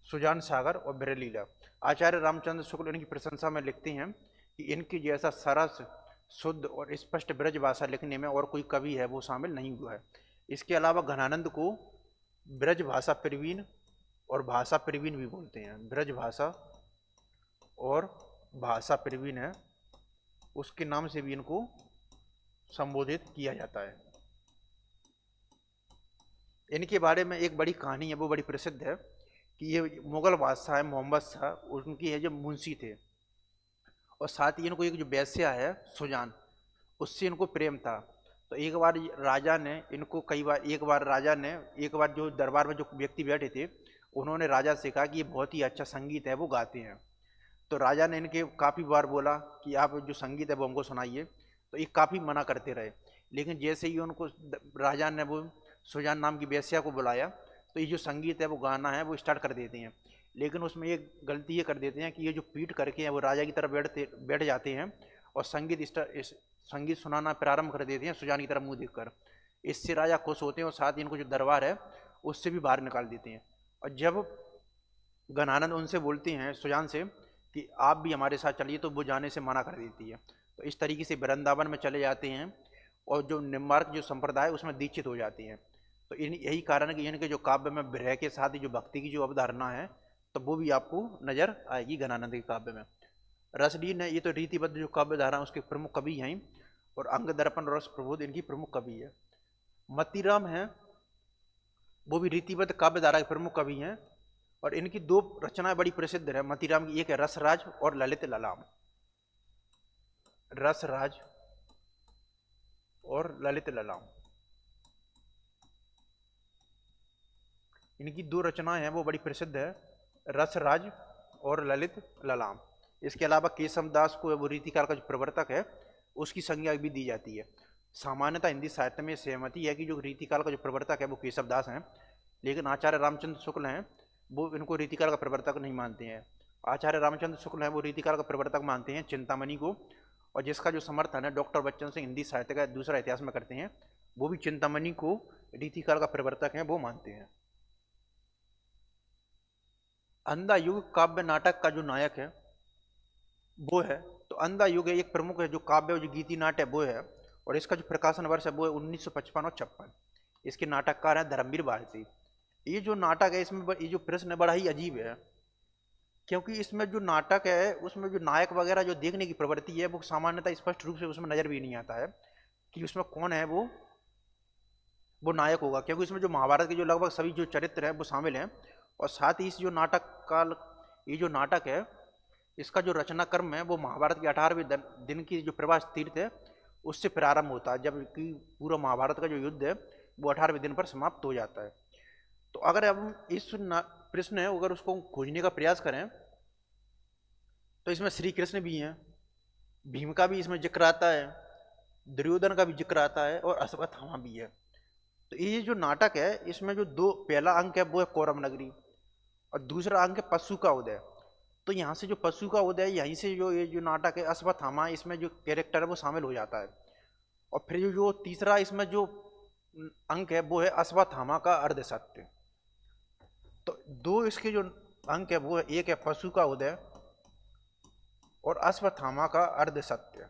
सुजान सागर और विरह। आचार्य रामचंद्र शुक्ल इनकी प्रशंसा में लिखते हैं कि इनकी जैसा सरस, शुद्ध और स्पष्ट ब्रज भाषा लिखने में और कोई कवि है वो शामिल नहीं हुआ है। इसके अलावा घनानंद को ब्रज भाषा प्रवीण और भाषा प्रवीण भी बोलते हैं। ब्रज भाषा और भाषा प्रवीण है, उसके नाम से भी इनको संबोधित किया जाता है। इनके बारे में एक बड़ी कहानी है, वो बड़ी प्रसिद्ध है कि ये मुगल बादशाह है मोहम्मद शाह, उनकी है जो मुंशी थे। और साथ ही इनको एक जो वैश्या है सुजान, उससे इनको प्रेम था। तो एक बार राजा ने इनको एक बार जो दरबार में जो व्यक्ति बैठे थे उन्होंने राजा से कहा कि ये बहुत ही अच्छा संगीत है वो गाते हैं। तो राजा ने इनके काफ़ी बार बोला कि आप जो संगीत है वो हमको सुनाइए, तो ये काफ़ी मना करते रहे। लेकिन जैसे ही उनको राजा ने वो सुजान नाम की वेश्या को बुलाया तो ये जो संगीत है वो गाना है वो स्टार्ट कर देते हैं। लेकिन उसमें एक गलती ये कर देते हैं कि ये जो पीठ करके हैं वो राजा की तरफ बैठ जाते हैं और संगीत सुनाना प्रारंभ कर देते हैं सुजान की तरफ मुंह देखकर। इससे राजा खुश होते हैं और साथ ही इनको जो दरबार है उससे भी बाहर निकाल देते हैं। और जब घनानंद उनसे बोलते हैं सुजान से कि आप भी हमारे साथ चलिए, तो वो जाने से मना कर देती है। तो इस तरीके से वृंदावन में चले जाते हैं और जो निम्बार्क जो संप्रदाय उसमें दीक्षित हो जाती हैं। तो यही कारण है कि इनके जो काव्य में विरह के साथ ही जो भक्ति की जो अवधारणा है तो वो भी आपको नजर आएगी घनानंद के काव्य में। रसलीन है, ये तो रीतिबद्ध जो काव्य धारा उसके प्रमुख कवि हैं। और अंग दर्पण और रस प्रबोध इनकी प्रमुख कवि है। मतीराम है, वो भी रीतिबद्ध काव्य धारा के प्रमुख कवि हैं। और इनकी दो रचनाएं बड़ी प्रसिद्ध है मतीराम की, एक है रसराज और ललित ललाम। रसराज और ललित ललाम, इनकी दो रचनाएं हैं वो बड़ी प्रसिद्ध है, रसराज और ललित ललाम। इसके अलावा केशव दास को वो रीतिकाल का जो प्रवर्तक है उसकी संज्ञा भी दी जाती है। सामान्यतः हिंदी साहित्य में सहमति है कि जो रीतिकाल का जो प्रवर्तक है वो केशव दास हैं, लेकिन आचार्य रामचंद्र शुक्ल हैं वो इनको रीतिकाल का प्रवर्तक नहीं मानते हैं। आचार्य रामचंद्र शुक्ल हैं वो रीतिकाल का प्रवर्तक मानते हैं चिंतामणि को, और जिसका जो समर्थन है डॉक्टर बच्चन सिंह हिंदी साहित्य का दूसरा इतिहास में करते हैं, वो भी चिंतामणि को रीतिकाल का प्रवर्तक है वो मानते हैं। अंधा युग काव्य नाटक का जो नायक है वो है, तो अंधा युग है एक प्रमुख है जो काव्य जो गीति नाट्य है वो है, और इसका जो प्रकाशन वर्ष है वो है 1955 और 56। इसके नाटककार है धर्मवीर भारती। ये जो नाटक है इसमें ये जो प्रश्न है बड़ा ही अजीब है, क्योंकि इसमें जो नाटक है उसमें जो नायक वगैरह जो देखने की प्रवृत्ति है वो सामान्यतः स्पष्ट रूप से उसमें नजर भी नहीं आता है कि उसमें कौन है वो नायक होगा, क्योंकि इसमें जो महाभारत के जो लगभग सभी जो चरित्र हैं वो शामिल हैं। और साथ ही इस जो नाटक काल ये जो नाटक है इसका जो रचना क्रम है वो महाभारत के 18वें दिन की जो प्रवास तीर्थ है उससे प्रारंभ होता है, जबकि पूरा महाभारत का जो युद्ध है वो 18वें दिन पर समाप्त हो जाता है। तो अगर हम इस प्रश्न है अगर उसको खोजने का प्रयास करें तो इसमें श्री कृष्ण भी हैं, भीम का भी इसमें जिक्र आता है, दुर्योधन का भी जिक्र आता है और अश्वत्थामा भी है। तो ये जो नाटक है इसमें जो दो पहला अंक है वो है कौरव नगरी और दूसरा अंक है पशु का उदय। तो यहाँ से जो पशु का उदय यहीं से जो ये जो नाटक है अश्वत्थामा इसमें जो कैरेक्टर है वो शामिल हो जाता है। और फिर जो तीसरा इसमें जो अंक है वो है अश्वत्थामा का अर्ध सत्य। तो दो इसके जो अंक है वो है, एक है पशु का उदय और अश्वत्थामा का अर्ध सत्य।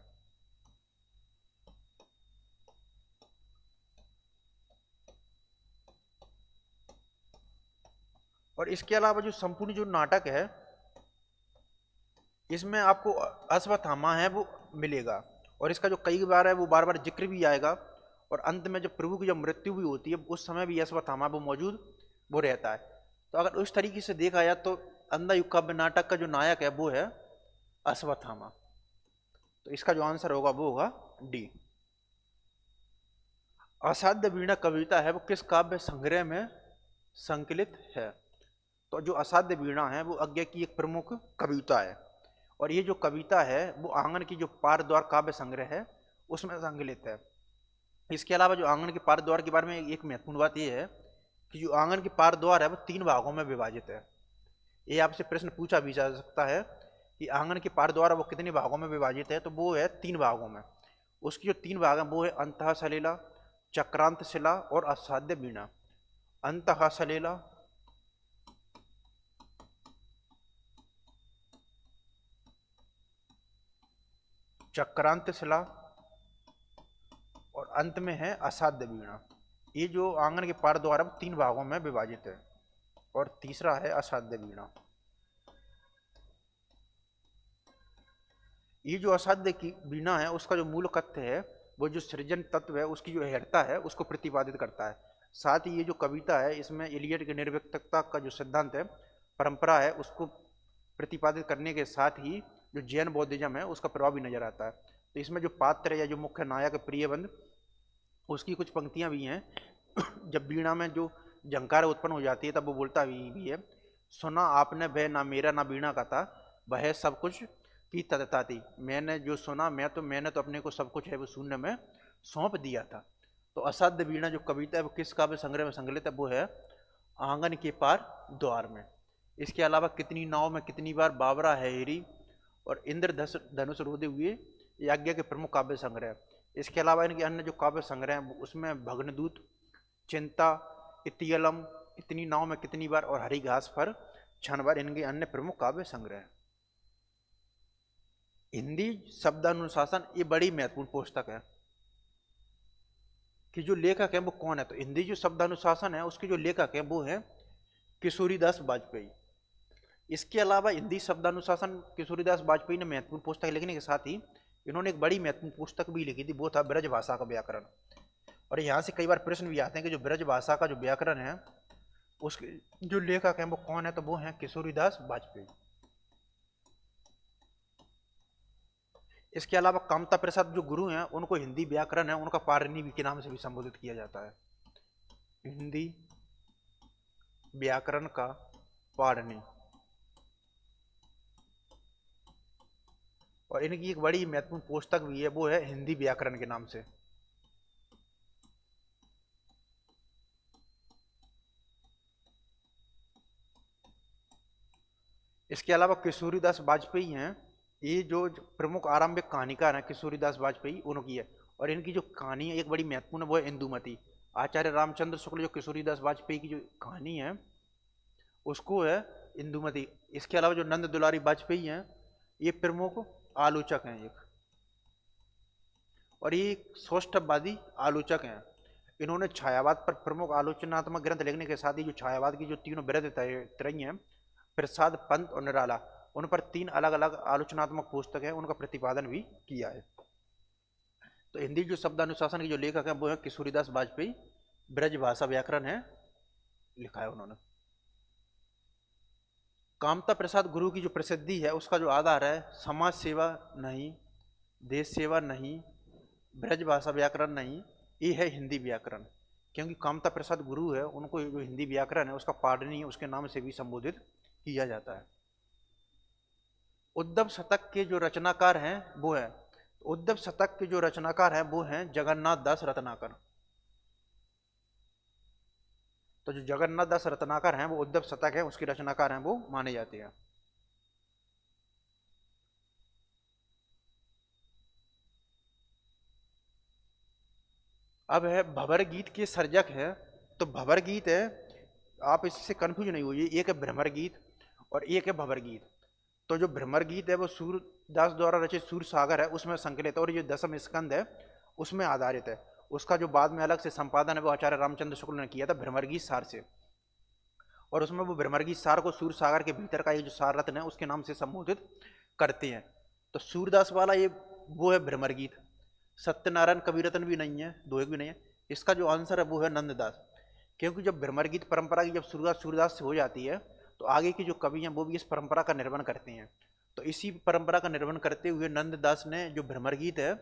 और इसके अलावा जो संपूर्ण जो नाटक है इसमें आपको अश्वत्थामा है वो मिलेगा, और इसका जो कई बार है वो बार बार जिक्र भी आएगा, और अंत में जब प्रभु की जब मृत्यु भी होती है उस समय भी अश्वत्थामा वो मौजूद वो रहता है। तो अगर उस तरीके से देखा जाए तो अंधा युग काव्य नाटक का जो नायक है वो है अश्वत्थामा। तो इसका जो आंसर होगा वो होगा डी। असाध्य वीणा कविता है वो किस काव्य संग्रह में संकलित है? तो जो असाध्य वीणा है वो अज्ञा की एक प्रमुख कविता है, और ये जो कविता है वो आंगन की जो पार द्वार काव्य संग्रह है उसमें संकलित है। इसके अलावा जो आंगन के पार द्वार के बारे में एक महत्वपूर्ण बात यह है कि जो आंगन के पार द्वार है वो 3 भागों में विभाजित है। ये आपसे प्रश्न पूछा भी जा सकता है कि आंगन के पार द्वार वो कितने भागों में विभाजित है, तो वो है 3 भागों में। उसकी जो 3 भाग है वो है अंतः सलीला, चक्रांत शिला और असाध्य वीणा। अंतः सलीला, चक्रांत शिला और अंत में है असाध्य वीणा। ये जो आंगन के पार द्वार है 3 भागों में विभाजित है, और तीसरा है असाध्य वीणा। ये जो असाध्य की वीणा है उसका जो मूल कथ्य है वो जो सृजन तत्व है उसकी जो हेरता है उसको प्रतिपादित करता है। साथ ही ये जो कविता है इसमें इलियट की निर्व्यक्तता का जो सिद्धांत है परंपरा है उसको प्रतिपादित करने के साथ ही जो जैन बौद्धिज्म है उसका प्रभाव भी नजर आता है। तो इसमें जो पात्र या जो मुख्य नायक प्रियबंध उसकी कुछ पंक्तियां भी हैं। जब वीणा में जो झंकार उत्पन्न हो जाती है तब वो बोलता भी है, सुना आपने वह ना मेरा ना वीणा का था, वह सब कुछ की तत्ता थी। मैंने जो सुना मैंने तो अपने को सब कुछ है वो शून्य में सौंप दिया था। तो असाध्य वीणा जो कविता है वो किस काव्य संग्रह में संकलित है? वो है आंगन के पार द्वार में। इसके अलावा कितनी नाव में कितनी बार बाबरा है हेरी और इंद्र धनुष रोधे हुए ये आज्ञा के प्रमुख काव्य संग्रह। इसके अलावा इनके अन्य जो काव्य संग्रह हैं उसमें भग्नदूत, चिंता, इतियलम, इतनी नाव में कितनी बार और हरी घास पर क्षण भर इनके अन्य प्रमुख काव्य संग्रह हैं। हिंदी शब्दानुशासन ये बड़ी महत्वपूर्ण पुस्तक है कि जो लेखक है वो कौन है। तो हिंदी जो शब्दानुशासन है उसके जो लेखक है वो है किशोरीदास वाजपेयी। इसके अलावा हिंदी शब्दानुशासन किशोरीदास वाजपेयी ने महत्वपूर्ण पुस्तक लिखने के साथ ही इन्होंने एक बड़ी महत्वपूर्ण पुस्तक भी लिखी थी, वो था ब्रज भाषा का व्याकरण। और यहाँ से कई बार प्रश्न भी आते हैं कि जो ब्रज भाषा का जो व्याकरण है उसके जो लेखक हैं वो कौन है, तो वो हैं किशोरीदास वाजपेयी। इसके अलावा कामता प्रसाद जो गुरु हैं, उनको हिंदी व्याकरण है उनका पाणिनि के नाम से भी संबोधित किया जाता है। हिंदी व्याकरण का पाणिनि। और इनकी एक बड़ी महत्वपूर्ण पुस्तक भी है, वो है हिंदी व्याकरण के नाम से। इसके अलावा किशोरीदास वाजपेयी हैं, ये जो प्रमुख आरंभिक कहानीकार हैं किशोरीदास वाजपेयी, उनकी है। और इनकी जो कहानी है एक बड़ी महत्वपूर्ण है, वो है इंदुमती। आचार्य रामचंद्र शुक्ल जो किशोरीदास वाजपेयी की जो कहानी है उसको है इंदुमती। इसके अलावा जो नंद दुलारी वाजपेयी हैं, ये प्रमुख आलोचक हैं एक, और ये सौष्ठववादी आलोचक हैं। इन्होंने छायावाद पर प्रमुख आलोचनात्मक ग्रंथ लिखने के साथ ही जो छायावाद की जो तीनों वृहद त्रयी हैं, प्रसाद, पंत और निराला, उन पर 3 अलग अलग आलोचनात्मक पुस्तक है, उनका प्रतिपादन भी किया है। तो हिंदी जो शब्द अनुशासन के जो लेखक हैं वो है किशोरीदास वाजपेयी। ब्रज भाषा व्याकरण है, लिखा है उन्होंने। कामता प्रसाद गुरु की जो प्रसिद्धि है उसका जो आधार है, समाज सेवा नहीं, देश सेवा नहीं, ब्रज भाषा व्याकरण नहीं, ये है हिंदी व्याकरण। क्योंकि कामता प्रसाद गुरु है, उनको जो हिंदी व्याकरण है उसका पाणिनि उसके नाम से भी संबोधित किया जाता है। उद्धव शतक के जो रचनाकार हैं वो है, उद्धव शतक के जो रचनाकार हैं वो हैं जगन्नाथ दास रत्नाकर। तो जो जगन्नाथ दास रत्नाकर हैं वो उद्धव शतक है उसके रचनाकार हैं, वो माने जाते हैं। अब है भंवर गीत के सर्जक है। तो भंवर गीत है, आप इससे कंफ्यूज नहीं होइए, एक है भ्रमर गीत और एक है भंवर गीत। तो जो भ्रमर गीत है वो सूरदास द्वारा रचित सूर सागर है उसमें संकलित, और जो दसम स्कंद है उसमें आधारित है। उसका जो बाद में अलग से संपादन है वो आचार्य रामचंद्र शुक्ल ने किया था भ्रमर गीत सार से। और उसमें वो भ्रमर गीत सार को सूर सागर के भीतर का एक जो सार रत्न है उसके नाम से संबोधित करते हैं। तो सूरदास वाला ये वो है भ्रमर गीत। सत्यनारायण कविरत्न भी नहीं है, दोहे भी नहीं है। इसका जो आंसर है वो है नंददास। क्योंकि जब भ्रमर गीत परंपरा की जब शुरुआत सूरदास से हो जाती है तो आगे की जो कवि हैं वो भी इस परंपरा का निर्वहन करते हैं। तो इसी परंपरा का निर्वहन करते हुए नंददास ने जो भ्रमर गीत है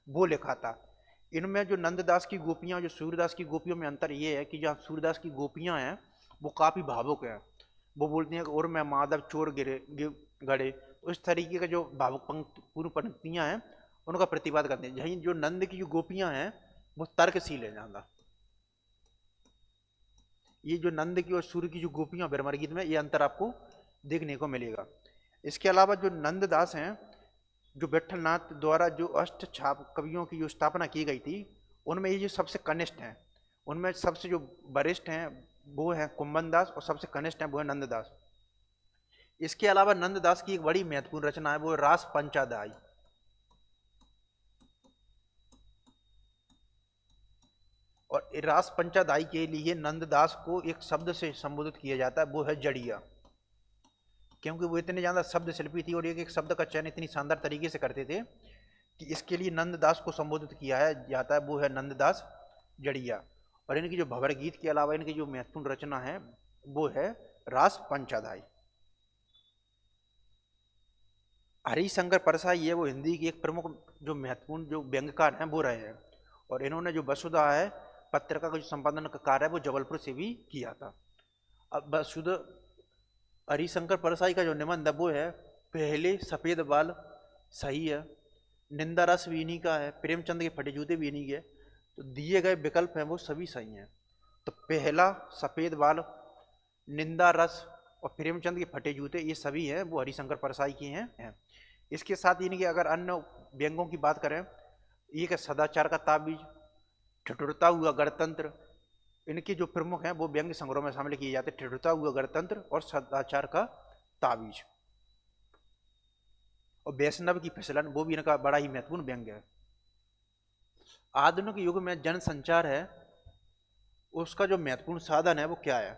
वो लिखा था। इनमें जो नंददास की गोपियां, जो सूरदास की गोपियों में अंतर ये है कि जहाँ सूरदास की गोपियां हैं वो काफ़ी भावुक हैं। वो बोलती हैं कि और मैं माधव चोर गड़े। तो इस तरीके का जो भावुक पूर्व पंक्तियां हैं उनका प्रतिवाद करते हैं। यही जो नंद की जो गोपियां हैं वो तर्कशील है ज़्यादा। ये जो नंद की और सूर्य की जो गोपियां भ्रमर गीत में, ये अंतर आपको देखने को मिलेगा। इसके अलावा जो नंददास हैं, जो विठलनाथ द्वारा जो अष्ट छाप कवियों की जो स्थापना की गई थी उनमें ये जो सबसे कनिष्ठ हैं, उनमें सबसे जो वरिष्ठ हैं वो है कुंभन दास और सबसे कनिष्ठ हैं वो है नंददास। इसके अलावा नंददास की एक बड़ी महत्वपूर्ण रचना है वो रास पंचाध्यायी। और रास पंचाध्यायी के लिए नंददास को एक शब्द से संबोधित किया जाता है वो है जड़िया। क्योंकि वो इतने ज़्यादा शब्द शिल्पी थी और एक एक शब्द का चयन इतनी शानदार तरीके से करते थे कि इसके लिए नंददास को संबोधित किया है जाता है वो है नंददास जड़िया। और इनकी जो भंवर गीत के अलावा इनकी जो महत्वपूर्ण रचना है वो है रास पंचाध्यायी। हरिशंकर परसाई है वो हिंदी की एक प्रमुख जो महत्वपूर्ण जो व्यंग्यकार हैं वो रहे हैं। और इन्होंने जो वसुधा है पत्रिका का जो संपादन का कार्य है वो जबलपुर से भी किया था। अब वसुधा हरिशंकर परसाई का जो निबंध है वो है पहले सफ़ेद बाल सही है, निंदा रस भी इन्हीं का है, प्रेमचंद के फटे जूते भी इन्हीं के। तो दिए गए विकल्प हैं वो सभी सही हैं। तो पहला सफ़ेद बाल, निंदा रस और प्रेमचंद के फटे जूते, ये सभी हैं वो हरिशंकर परसाई के हैं। इसके साथ ही इनके अगर अन्य व्यंगों की बात करें, एक है सदाचार का ताबीज, ठिठुरता हुआ गणतंत्र। इनके जो प्रमुख हैं वो व्यंग्य संग्रह में शामिल किए जाते हैं, ठिठुरता हुआ गणतंत्र और सदाचार का ताबीज। और वैष्णव की फिसलन वो भी इनका बड़ा ही महत्वपूर्ण व्यंग्य है। आधुनिक युग में जनसंचार है उसका जो महत्वपूर्ण साधन है वो क्या है।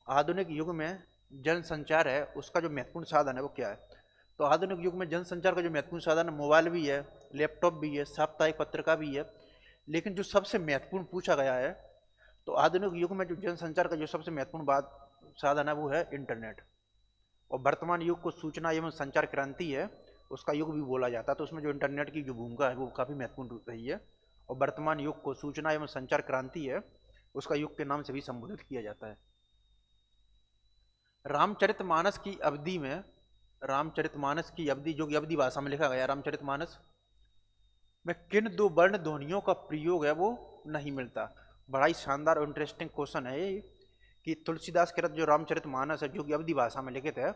आधुनिक युग में जनसंचार है उसका जो महत्वपूर्ण साधन है वो क्या है। तो आधुनिक युग में जनसंचार का जो महत्वपूर्ण साधन है मोबाइल भी है, लैपटॉप भी है, साप्ताहिक पत्रिका भी है। लेकिन जो सबसे महत्वपूर्ण पूछा गया है तो आधुनिक युग में जो जनसंचार का जो सबसे महत्वपूर्ण बात साधन है वो है इंटरनेट। और वर्तमान युग को सूचना एवं संचार क्रांति है उसका युग भी बोला जाता है। तो उसमें जो इंटरनेट की जो भूमिका है वो काफ़ी महत्वपूर्ण रही है। और वर्तमान युग को सूचना एवं संचार क्रांति है उसका युग के नाम से भी संबोधित किया जाता है। रामचरितमानस की अवधि में, रामचरितमानस की अवधि जो कि अवधि भाषा में लिखा गया, रामचरितमानस में किन दो वर्ण ध्वनियों का प्रयोग है वो नहीं मिलता। बड़ा ही शानदार और इंटरेस्टिंग क्वेश्चन है ये कि तुलसीदास कृत जो रामचरितमानस है जो कि अवधि भाषा में लिखित है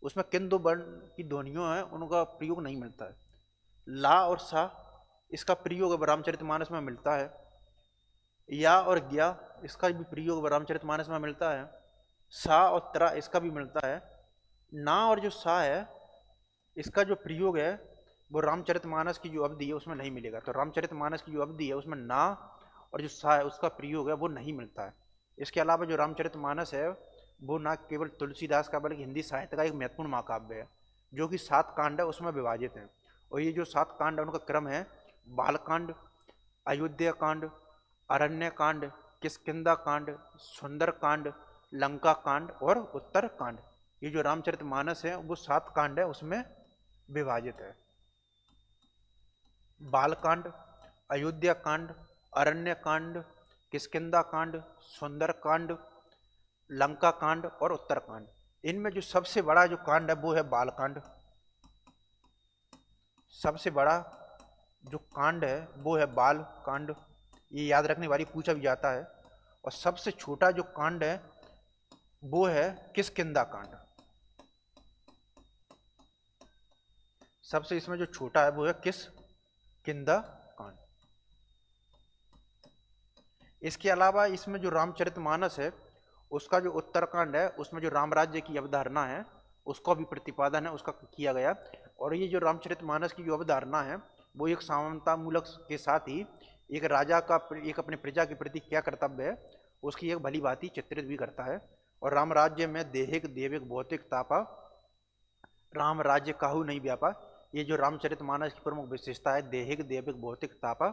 उसमें किन दो वर्ण की ध्वनियों है उनका प्रयोग नहीं मिलता है। ला और सा इसका प्रयोग रामचरितमानस में मिलता है। या और ज्ञा इसका भी प्रयोग रामचरितमानस में मिलता है। सा और त्रा इसका भी मिलता है। ना और जो सा है इसका जो प्रयोग है वो रामचरितमानस की जो अवधि है उसमें नहीं मिलेगा। तो रामचरितमानस की जो अवधि है उसमें ना और जो सा है उसका प्रयोग है वो नहीं मिलता है। इसके अलावा जो रामचरितमानस है वो ना केवल तुलसीदास का बल्कि हिंदी साहित्य का एक महत्वपूर्ण महाकाव्य है जो कि 7 कांड है उसमें विभाजित है। और ये जो 7 कांड है उनका क्रम है बालकांड, अयोध्या कांड, अरण्य कांड, किष्किंधा कांड, सुंदर कांड, लंका कांड और उत्तर कांड। ये जो रामचरितमानस है वो 7 कांड है उसमें विभाजित है। बालकांड, अयोध्या कांड, अरण्य कांड, किष्किंधा कांड, सुंदर कांड, लंका कांड और उत्तर कांड। इनमें जो सबसे बड़ा जो कांड है वो है बालकांड। सबसे बड़ा जो कांड है वो है बाल कांड, ये याद रखने वाली पूछा भी जाता है। और सबसे छोटा जो कांड है वो है किष्किंधा कांड। सबसे इसमें जो छोटा है वो है किष्किंधा कांड। इसके अलावा इसमें जो रामचरितमानस है उसका जो उत्तरकांड है उसमें जो राम राज्य की अवधारणा है उसका भी प्रतिपादन है उसका किया गया। और ये जो रामचरितमानस की जो अवधारणा है वो एक समानता मूलक के साथ ही एक राजा का एक अपने प्रजा के प्रति क्या कर्तव्य है उसकी एक भली भांति चित्रित भी करता है। और राम राज्य में देहिक देविक भौतिक तापा राम राज्य काहू नहीं व्यापा। ये जो रामचरितमानस की प्रमुख विशेषता है देहिक देविक भौतिक तापा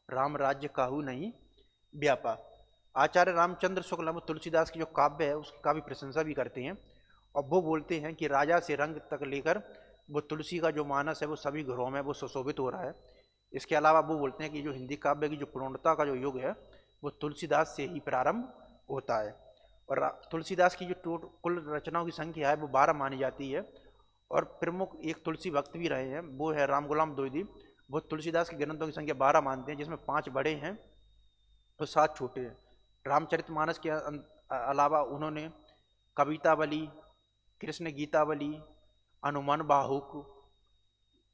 राम राज्य काहू नहीं व्यापा। आचार्य रामचंद्र शुक्ल वो तुलसीदास की जो काव्य है उसकी काफ़ी प्रशंसा भी करते हैं। और वो बोलते हैं कि राजा से रंग तक लेकर वो तुलसी का जो मानस है वो सभी घरों में वो सुशोभित हो रहा है। इसके अलावा वो बोलते हैं कि जो हिंदी काव्य की जो पूर्णता का जो युग है वो तुलसीदास से ही प्रारंभ होता है। और तुलसीदास की जो कुल रचनाओं की संख्या है वो 12 मानी जाती है। और प्रमुख एक तुलसी भक्त भी रहे हैं वो है राम गुलाम द्विवेदी। वो तुलसीदास के ग्रंथों की संख्या 12 मानते हैं जिसमें 5 बड़े हैं और 7 छोटे हैं। रामचरितमानस के अलावा उन्होंने कवितावली, कृष्ण गीतावली, हनुमान बाहुक,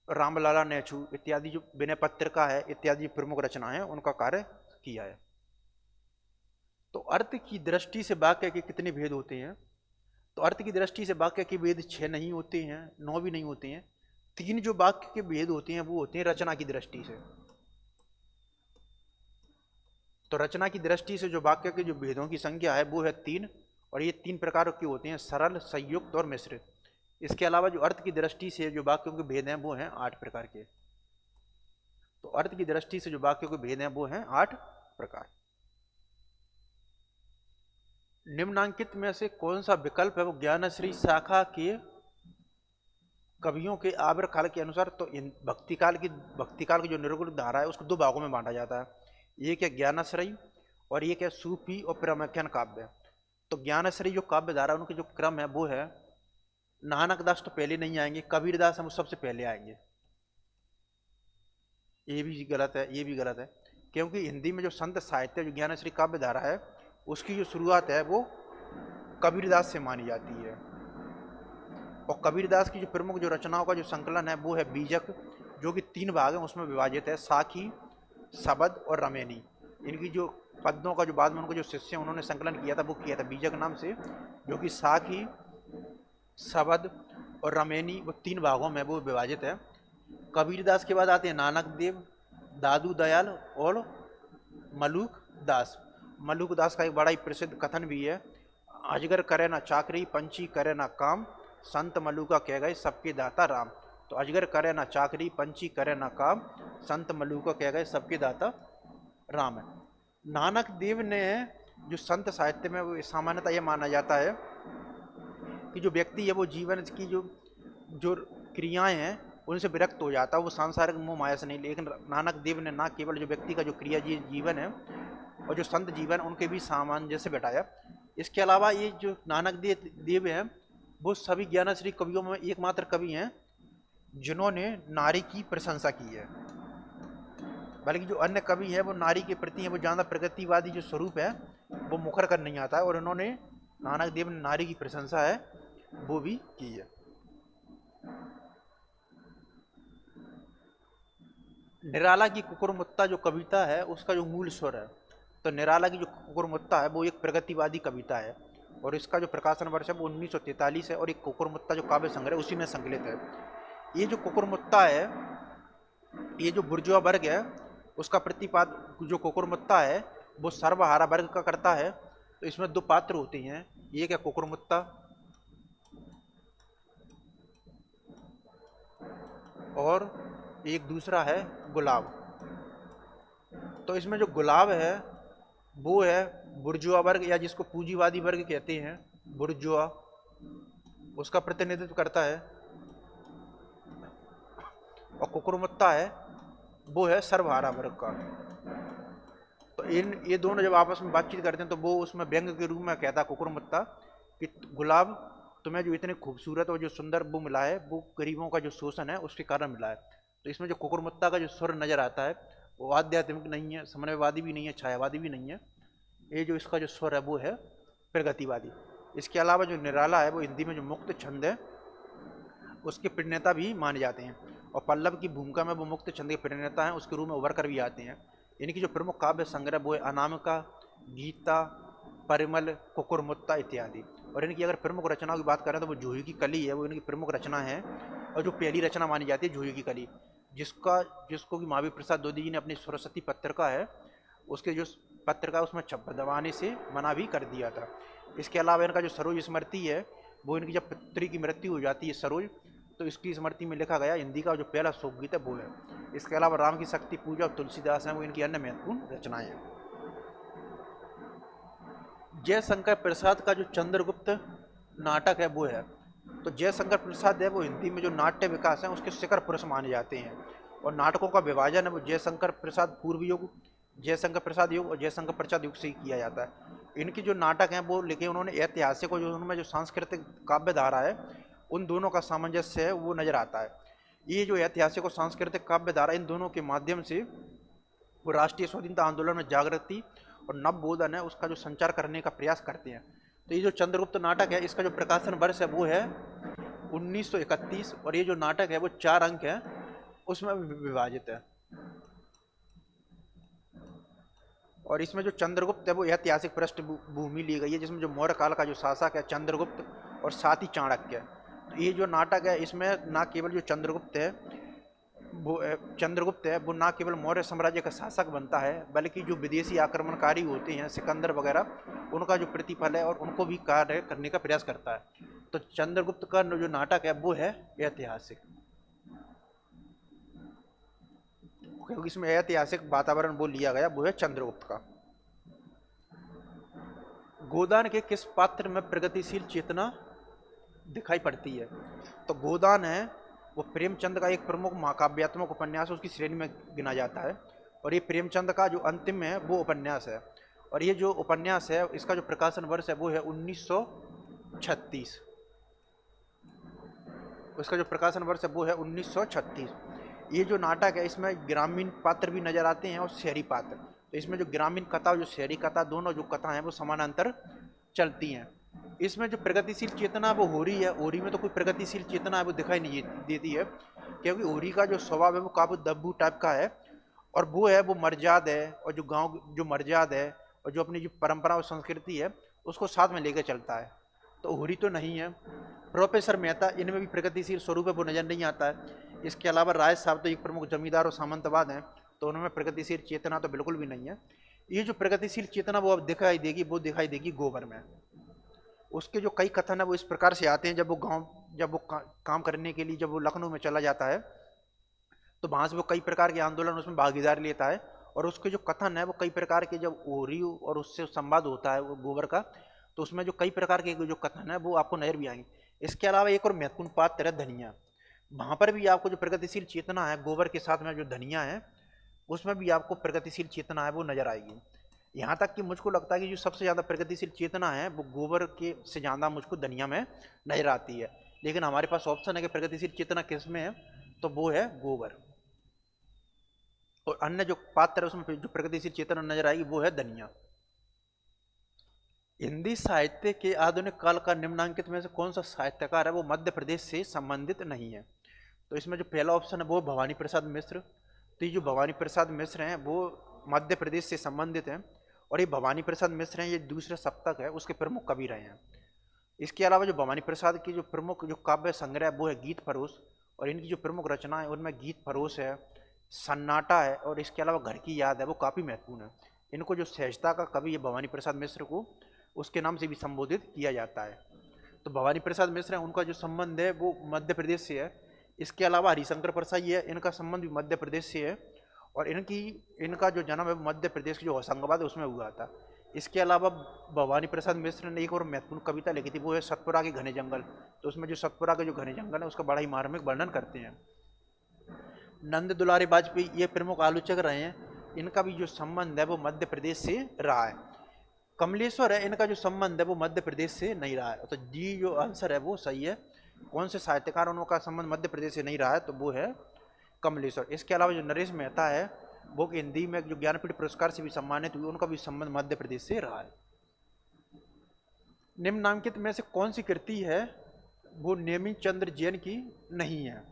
रामलाला नेछू इत्यादि जो विनय पत्रिका है इत्यादि प्रमुख रचनाएं हैं उनका कार्य किया है। तो अर्थ की दृष्टि से वाक्य के कितने भेद होते हैं? तो अर्थ की दृष्टि से वाक्य के भेद 6 नहीं होते हैं, 9 भी नहीं होते हैं। 3 जो वाक्य के भेद होते हैं वो होते हैं रचना की दृष्टि से। तो रचना की दृष्टि से जो वाक्य के जो भेदों की संख्या है वो है 3। और ये 3 प्रकार के होते हैं सरल, संयुक्त और मिश्रित। इसके अलावा जो अर्थ की दृष्टि से जो वाक्यों के भेद हैं वो हैं 8 प्रकार के। तो अर्थ की दृष्टि से जो वाक्यों के भेद हैं वो हैं 8 प्रकार। निम्नांकित में से कौन सा विकल्प है वो ज्ञानश्री शाखा के कवियों के आवर्तकाल के अनुसार। तो भक्तिकाल की जो निर्गुण धारा है उसको 2 भागों में बांटा जाता है। एक है ज्ञानाश्रयी और एक है सूफी और प्रमाख्यान काव्य। तो ज्ञानाश्रयी जो काव्य धारा उनके जो क्रम है वो है नानक दास तो पहले नहीं आएंगे, कबीरदास हम सबसे पहले आएंगे। ये भी गलत है, ये भी गलत है। क्योंकि हिंदी में जो संत साहित्य जो ज्ञानश्री काव्य धारा है उसकी जो शुरुआत है वो कबीरदास से मानी जाती है। और कबीरदास की जो प्रमुख जो रचनाओं का जो संकलन है वो है बीजक जो कि 3 भाग है उसमें विभाजित है, साखी, शबद और रमेनी। इनकी जो पद्यों का जो बाद में उनको जो शिष्य उन्होंने संकलन किया था वो किया था बीजक नाम से, जो कि साखी, शबद और रमेनी वो 3 भागों में वो विभाजित है। कबीरदास के बाद आते हैं नानक देव, दादू दयाल और मलूक दास। मलूक दास का एक बड़ा ही प्रसिद्ध कथन भी है, अजगर करे ना चाकरी, पंछी करे ना काम, संत मलूका कह गए सबके दाता राम। तो अजगर करे ना चाकरी, पंछी करे ना काम, संत मलूका कह गए सबके दाता राम है। नानक देव ने जो संत साहित्य में वो सामान्यतः ये माना जाता है कि जो व्यक्ति है वो जीवन की जो जो क्रियाएं हैं उनसे विरक्त हो जाता है, वो सांसारिक मोह माया से नहीं। लेकिन नानक देव ने ना केवल जो व्यक्ति का जो क्रिया जीवन है और जो संत जीवन उनके भी सामंजस्य बैठाया। इसके अलावा ये जो नानक देव है वो सभी ज्ञानश्री कवियों में एकमात्र कवि हैं जिन्होंने नारी की प्रशंसा की है। बल्कि जो अन्य कवि हैं वो नारी के प्रति हैं, वो ज़्यादा प्रगतिवादी जो स्वरूप है वो मुखर कर नहीं आता है, और इन्होंने नानक देव ने नारी की प्रशंसा है वो भी की है। निराला की कुकुरमुत्ता जो कविता है उसका जो मूल स्वर है, तो निराला की जो कुकुरमुत्ता है वो एक प्रगतिवादी कविता है, और इसका जो प्रकाशन वर्ष है वो 1943 है, और एक कुकुरमुत्ता जो काव्य संग्रह उसी में संकलित है। ये जो कुकुरमुत्ता है, ये जो बुर्जुआ वर्ग है उसका प्रतिपाद जो कुकुरमुत्ता है वो सर्वहारा वर्ग का करता है। तो इसमें दो पात्र होते हैं, एक है कुकुरमुत्ता और एक दूसरा है गुलाब। तो इसमें जो गुलाब है वो है बुर्जुआ वर्ग, या जिसको पूंजीवादी वर्ग कहते हैं, बुर्जुआ, उसका प्रतिनिधित्व करता है, और कुकुरमुत्ता है वो है सर्वहारा वर्ग का। तो ये दोनों जब आपस में बातचीत करते हैं तो वो उसमें व्यंग के रूप में कहता है कुकुरमुत्ता कि गुलाब तुम्हें जो इतने खूबसूरत और जो सुंदर वो मिला है वो गरीबों का जो शोषण है उसके कारण मिला है। तो इसमें जो कुकुरमुत्ता का जो स्वर नजर आता है वो आध्यात्मिक नहीं है, समन्वयवादी भी नहीं है, छायावादी भी नहीं है, ये जो इसका जो स्वर है वो है प्रगतिवादी। इसके अलावा जो निराला है वो हिंदी में जो मुक्त छंद है उसके प्रणेता भी माने जाते हैं, और पल्लव की भूमिका में वो मुक्त छंद के प्रणेता हैं, उसके रूप में उभर कर भी आते हैं। इनकी जो प्रमुख काव्य संग्रह वो है अनामिका, गीता, परिमल, कुकुरमुत्ता इत्यादि। और इनकी अगर प्रमुख रचनाओं की बात करें तो वो जूही की कली है, वो इनकी प्रमुख रचना है, और जो पहली रचना मानी जाती है जूही की कली, जिसको कि महावीर प्रसाद द्विवेदी जी ने अपनी सरस्वती पत्रिका है उसके जो पत्रिका उसमें छप दबाने से मना भी कर दिया था। इसके अलावा इनका जो सरोज स्मृति है वो इनकी जब पुत्री की मृत्यु हो जाती है सरोज, तो इसकी स्मृति में लिखा गया हिंदी का जो पहला शोक गीत है वो है। इसके अलावा राम की शक्ति पूजा और तुलसीदास हैं वो इनकी अन्य महत्वपूर्ण रचनाएं हैं। जयशंकर प्रसाद का जो चंद्रगुप्त नाटक है वो है, तो जयशंकर प्रसाद है वो हिंदी में जो नाट्य विकास है उसके शिखर पुरुष माने जाते हैं, और नाटकों का विभाजन है वो जयशंकर प्रसाद पूर्व युग, जयशंकर प्रसाद युग और जयशंकर प्रसाद युग से ही किया जाता है। इनके जो नाटक हैं वो लिखे उन्होंने ऐतिहासिक और जो उनमें जो सांस्कृतिक काव्य धारा है उन दोनों का सामंजस्य है वो नजर आता है। ये जो ऐतिहासिक और सांस्कृतिक काव्य धारा इन दोनों के माध्यम से वो राष्ट्रीय स्वाधीनता आंदोलन में जागृति और नवबोधन है उसका जो संचार करने का प्रयास करते हैं। तो ये जो चंद्रगुप्त नाटक है इसका जो प्रकाशन वर्ष है वो है 1931, और ये जो नाटक है वो 4 अंक है उसमें विभाजित है। और इसमें जो चंद्रगुप्त है वो ऐतिहासिक पृष्ठभूमि ली गई है, जिसमें जो मौर्य काल का जो शासक है चंद्रगुप्त और साथ ही चाणक्य। तो ये जो नाटक है इसमें ना केवल जो चंद्रगुप्त है वो ना केवल मौर्य साम्राज्य का शासक बनता है, बल्कि जो विदेशी आक्रमणकारी होते हैं सिकंदर वगैरह उनका जो प्रतिफल है और उनको भी कार्य करने का प्रयास करता है। तो चंद्रगुप्त का जो नाटक है वो है ऐतिहासिक, क्योंकि इसमें ऐतिहासिक वातावरण वो लिया गया वो है चंद्रगुप्त का। गोदान के किस पात्र में प्रगतिशील चेतना दिखाई पड़ती है? तो गोदान है वो प्रेमचंद का एक प्रमुख महाकाव्यात्मक उपन्यास उसकी श्रेणी में गिना जाता है, और ये प्रेमचंद का जो अंतिम है वो उपन्यास है, और ये जो उपन्यास है इसका जो प्रकाशन वर्ष है वो है 1936, उसका जो प्रकाशन वर्ष है वो है 1936। ये जो नाटक है इसमें ग्रामीण पात्र भी नजर आते हैं और शहरी पात्र, तो इसमें जो ग्रामीण कथा और जो शहरी कथा दोनों जो कथा हैं वो समानांतर चलती हैं। इसमें जो प्रगतिशील चेतना वो होरी है, होरी में तो कोई प्रगतिशील चेतना है वो दिखाई नहीं देती है, क्योंकि होरी का जो स्वभाव है वो काबू दब्बू टाइप का है, और वो है वो मर्याद है, और जो गांव जो मर्याद है और जो अपनी जो परंपरा और संस्कृति है उसको साथ में लेकर चलता है। तो होरी तो नहीं है। प्रोफेसर मेहता इनमें भी प्रगतिशील स्वरूप है वो नजर नहीं आता है। इसके अलावा राय साहब तो एक प्रमुख जमींदार और सामंतवाद हैं, तो उनमें प्रगतिशील चेतना तो बिल्कुल भी नहीं है। ये जो प्रगतिशील चेतना वो अब दिखाई देगी गोबर में। उसके जो कई कथन है वो इस प्रकार से आते हैं, जब वो काम करने के लिए जब वो लखनऊ में चला जाता है तो वहाँ से वो कई प्रकार के आंदोलन उसमें भागीदारी लेता है, और उसके जो कथन है वो कई प्रकार के जब ओरी और उससे संवाद होता है वो गोबर का, तो उसमें जो कई प्रकार के जो कथन है वो आपको नजर भी आएंगे। इसके अलावा एक और महत्वपूर्ण पात्र है धनिया। वहां पर भी आपको जो प्रगतिशील चेतना है गोबर के साथ में जो धनिया है उसमें भी आपको प्रगतिशील चेतना है वो नजर आएगी। यहाँ तक कि मुझको लगता है कि जो सबसे ज़्यादा प्रगतिशील चेतना है वो गोबर के से ज़्यादा मुझको धनिया में नजर आती है। लेकिन हमारे पास ऑप्शन है कि प्रगतिशील चेतना किस में है, तो वो है गोबर। और अन्य जो पात्र है उसमें जो प्रगतिशील चेतना नजर आएगी वो है धनिया। हिंदी साहित्य के आधुनिक काल का निम्नांकित में से कौन सा साहित्यकार है वो मध्य प्रदेश से संबंधित नहीं है? तो इसमें जो पहला ऑप्शन है वो भवानी प्रसाद मिश्र। तो ये जो भवानी प्रसाद मिश्र हैं वो मध्य प्रदेश से संबंधित हैं, और ये भवानी प्रसाद मिश्र हैं ये दूसरे सप्तक है उसके प्रमुख कवि रहे हैं। इसके अलावा जो भवानी प्रसाद की जो प्रमुख जो काव्य संग्रह है वो है गीत फरोश, और इनकी जो प्रमुख रचना है उनमें गीत फरोश है, सन्नाटा है, और इसके अलावा घर की याद है वो काफ़ी महत्वपूर्ण है। इनको जो सहजता का कवि है भवानी प्रसाद मिश्र को उसके नाम से भी संबोधित किया जाता है। तो भवानी प्रसाद मिश्र है उनका जो संबंध है वो मध्य प्रदेश से है। इसके अलावा हरिशंकर परसाई है, इनका संबंध भी मध्य प्रदेश से है, और इनका जो जन्म है मध्य प्रदेश की जो होशंगाबाद है उसमें हुआ था। इसके अलावा भवानी प्रसाद मिश्र ने एक और महत्वपूर्ण कविता लिखी थी वो है सतपुरा के घने जंगल। तो उसमें जो सतपुरा के जो घने जंगल है उसका बड़ा ही मार्मिक वर्णन करते हैं। नंद दुलारी वाजपेयी ये प्रमुख आलोचक रहे हैं, इनका भी जो संबंध है वो मध्य प्रदेश से रहा है। कमलेश्वर है इनका जो संबंध है वो मध्य प्रदेश से नहीं रहा है। तो जी जो आंसर है वो सही है। कौन से साहित्यकार उनका संबंध मध्य प्रदेश से नहीं रहा है, तो वो है कमलेश्वर। इसके अलावा जो नरेश मेहता है वो हिंदी में जो ज्ञानपीठ पुरस्कार से भी सम्मानित हुए उनका भी संबंध मध्य प्रदेश से रहा है। निम्नांकित में से कौन सी कृति है वो नेमी चंद्र जैन की नहीं है?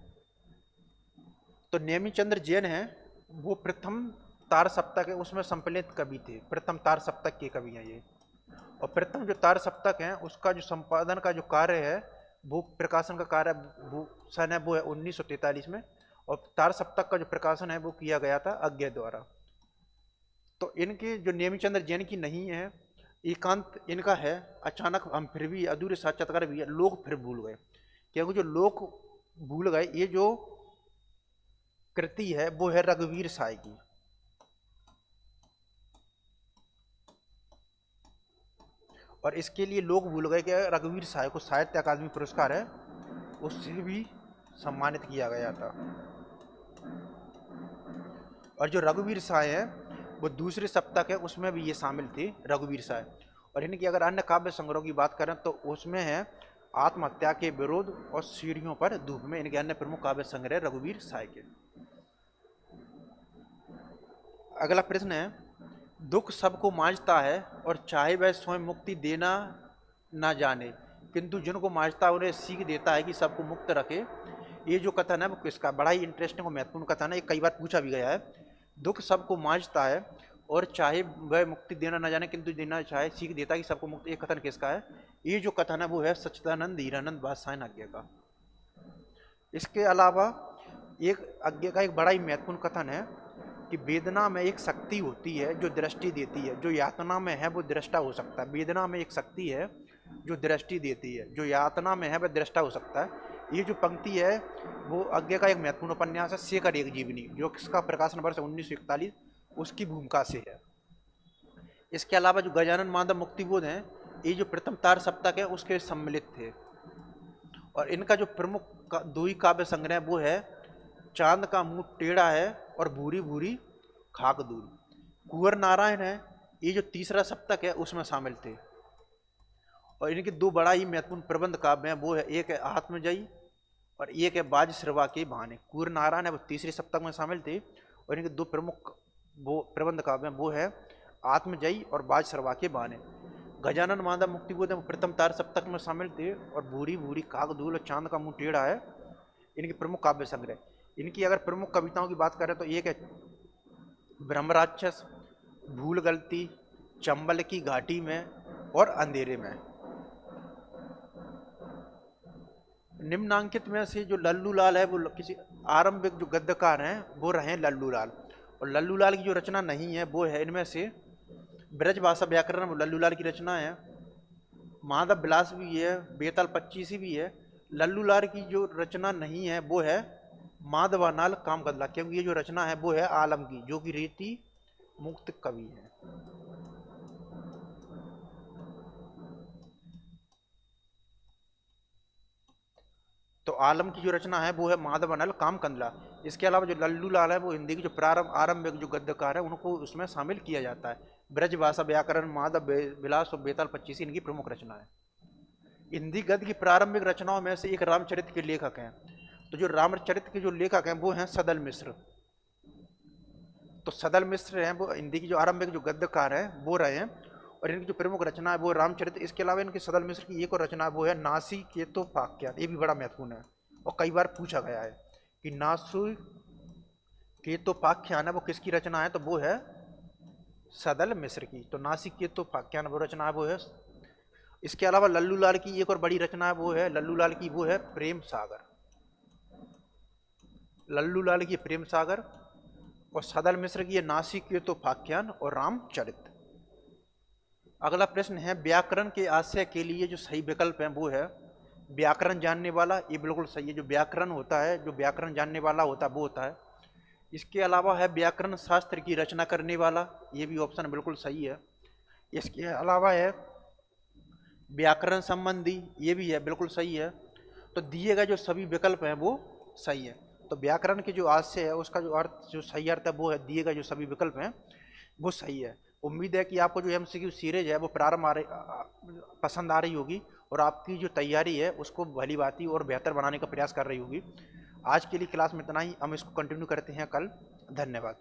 तो नेमी चंद्र जैन है वो प्रथम तार सप्तक है उसमें सम्मिलित कवि थे, प्रथम तार सप्तक के कवि हैं ये। और प्रथम जो तार सप्तक है उसका जो संपादन का जो कार्य है वो प्रकाशन का कार्य सन है वो है 1943 में, और तार सप्तक का जो प्रकाशन है वो किया गया था अज्ञे द्वारा। तो इनके जो नेमीचंद्र जैन की नहीं है, एकांत इनका है, अचानक हम फिर भी, अधूरे साक्षात्कार भी है, लोग फिर भूल गए। क्योंकि जो लोग भूल गए ये जो कृति है वो है रघुवीर साय की। और इसके लिए लोग भूल गए कि रघुवीर साय को साहित्य अकादमी पुरस्कार है उससे भी सम्मानित किया गया था। और जो रघुवीर साय है वो दूसरे सप्तक है उसमें भी ये शामिल थे रघुवीर साय। और इनकी अगर अन्य काव्य संग्रह की बात करें तो उसमें है आत्महत्या के विरोध और सीढ़ियों पर धूप में, इनके अन्य प्रमुख काव्य संग्रह रघुवीर साय के। अगला प्रश्न है, दुख सबको मांझता है और चाहे वह स्वयं मुक्ति देना ना जाने किंतु जिनको मांझता है उन्हें सीख देता है कि सबको मुक्त रखे। ये जो कथन है वो किसका? बड़ा ही इंटरेस्टिंग और महत्वपूर्ण कथन है, ये कई बार पूछा भी गया है। दुख सबको मांझता है और चाहे वह मुक्ति देना ना जाने किंतु देना चाहे सीख देता है कि सबको मुक्त, ये कथन किसका है? ये जो कथन है वो है सच्चिदानंद हीरानंद बादशाह आज्ञा का। इसके अलावा एक आज्ञा का एक बड़ा ही महत्वपूर्ण कथन है कि वेदना में एक शक्ति होती है जो दृष्टि देती है, जो यातना में है वो दृष्टा हो सकता है। वेदना में एक शक्ति है जो दृष्टि देती है, जो यातना में है वह दृष्टा हो सकता है। ये जो पंक्ति है वो आज्ञा का एक महत्वपूर्ण उपन्यास है शेखर एक जीवनी, जो इसका प्रकाशन वर्ष 1941 उसकी भूमिका से है। इसके अलावा जो गजानन माधव मुक्तिबोध हैं ये जो प्रथम तार सप्तक है उसके सम्मिलित थे। और इनका जो प्रमुख दो ही काव्य संग्रह वो है चांद का मुंह टेढ़ा है और भूरी भूरी खाक दूर। कुंवर नारायण है ये जो तीसरा सप्तक है उसमें शामिल थे। और इनके दो बड़ा ही महत्वपूर्ण प्रबंध काव्य हैं, वो है एक है आत्मजयी और एक है बाज श्रवा के बहाने। कुंवर नारायण है वो तीसरे सप्तक में शामिल थे, और इनके दो प्रमुख वो प्रबंध काव्य हैं वो है आत्मजयी और बाज श्रवा के बहाने। गजानन माधव मुक्तिबोध वो प्रथम तार सप्तक में शामिल थे, और भूरी भूरी खाक दूर और चांद का मुंह टेढ़ा है इनके प्रमुख काव्य संग्रह। इनकी अगर प्रमुख कविताओं की बात करें तो एक है ब्रह्मराक्षस, भूल गलती, चंबल की घाटी में और अंधेरे में। निम्नांकित में से जो लल्लू लाल है वो किसी आरंभिक जो गद्यकार हैं वो रहे लल्लू लाल, और लल्लू लाल की जो रचना नहीं है वो है इनमें से ब्रजभाषा व्याकरण, वो लल्लू लाल की रचना है। माधव विलास भी है, बेताल पच्चीसी भी है। लल्लू लाल की जो रचना नहीं है वो है माधवानाल काम कदला, क्योंकि ये जो रचना है वो है आलम की, जो कि रीति मुक्त कवि हैं। तो आलम की जो रचना है वो है माधव अनल काम कंदला। इसके अलावा जो लल्लू लाल है वो हिंदी की जो प्रारंभ आरंभिक जो गद्यकार है उनको उसमें शामिल किया जाता है। ब्रज भाषा व्याकरण माधव विलास और बेताल पच्चीसी इनकी प्रमुख रचना है। हिंदी गद्य की प्रारंभिक रचनाओं में से एक रामचरित के लेखक हैं। तो जो रामचरित के जो लेखक हैं वो हैं सदल मिश्र। तो सदल मिश्र हैं वो हिंदी की जो आरंभिक जो गद्यकार है वो रहे हैं। और इनकी जो प्रमुख रचना है वो रामचरित। इसके अलावा इनकी सदल मिश्र की एक और रचना है वो है नासी केतोपाख्यान। ये भी बड़ा महत्वपूर्ण है और कई बार पूछा गया है कि नासी केतोपाख्यान है वो किसकी रचना है, तो वो है सदल मिश्र की। तो नासी केतोपाख्यान वो रचना है वो है। इसके अलावा लल्लू लाल की एक और बड़ी रचना है वो है लल्लू लाल की वो है प्रेम सागर। लल्लू लाल की प्रेम सागर और सदल मिश्र की नासिक केतोपाख्यान और रामचरित। अगला प्रश्न है व्याकरण के आशय के लिए जो सही विकल्प है वो है व्याकरण जानने वाला। ये बिल्कुल सही है। जो व्याकरण होता है, जो व्याकरण जानने वाला होता है वो होता है। इसके अलावा है व्याकरण शास्त्र की रचना करने वाला। ये भी ऑप्शन बिल्कुल सही है। इसके अलावा है व्याकरण संबंधी। ये भी है, बिल्कुल सही है। तो दिए गए जो सभी विकल्प हैं वो सही है। तो व्याकरण के जो आशय है उसका जो अर्थ, जो सही अर्थ है वो है दिए गए जो सभी विकल्प हैं वो सही है। उम्मीद है कि आपको जो एमसीक्यू सीरीज है वो प्रारंभ पसंद आ रही होगी और आपकी जो तैयारी है उसको भली भांति और बेहतर बनाने का प्रयास कर रही होगी। आज के लिए क्लास में इतना ही। हम इसको कंटिन्यू करते हैं कल। धन्यवाद।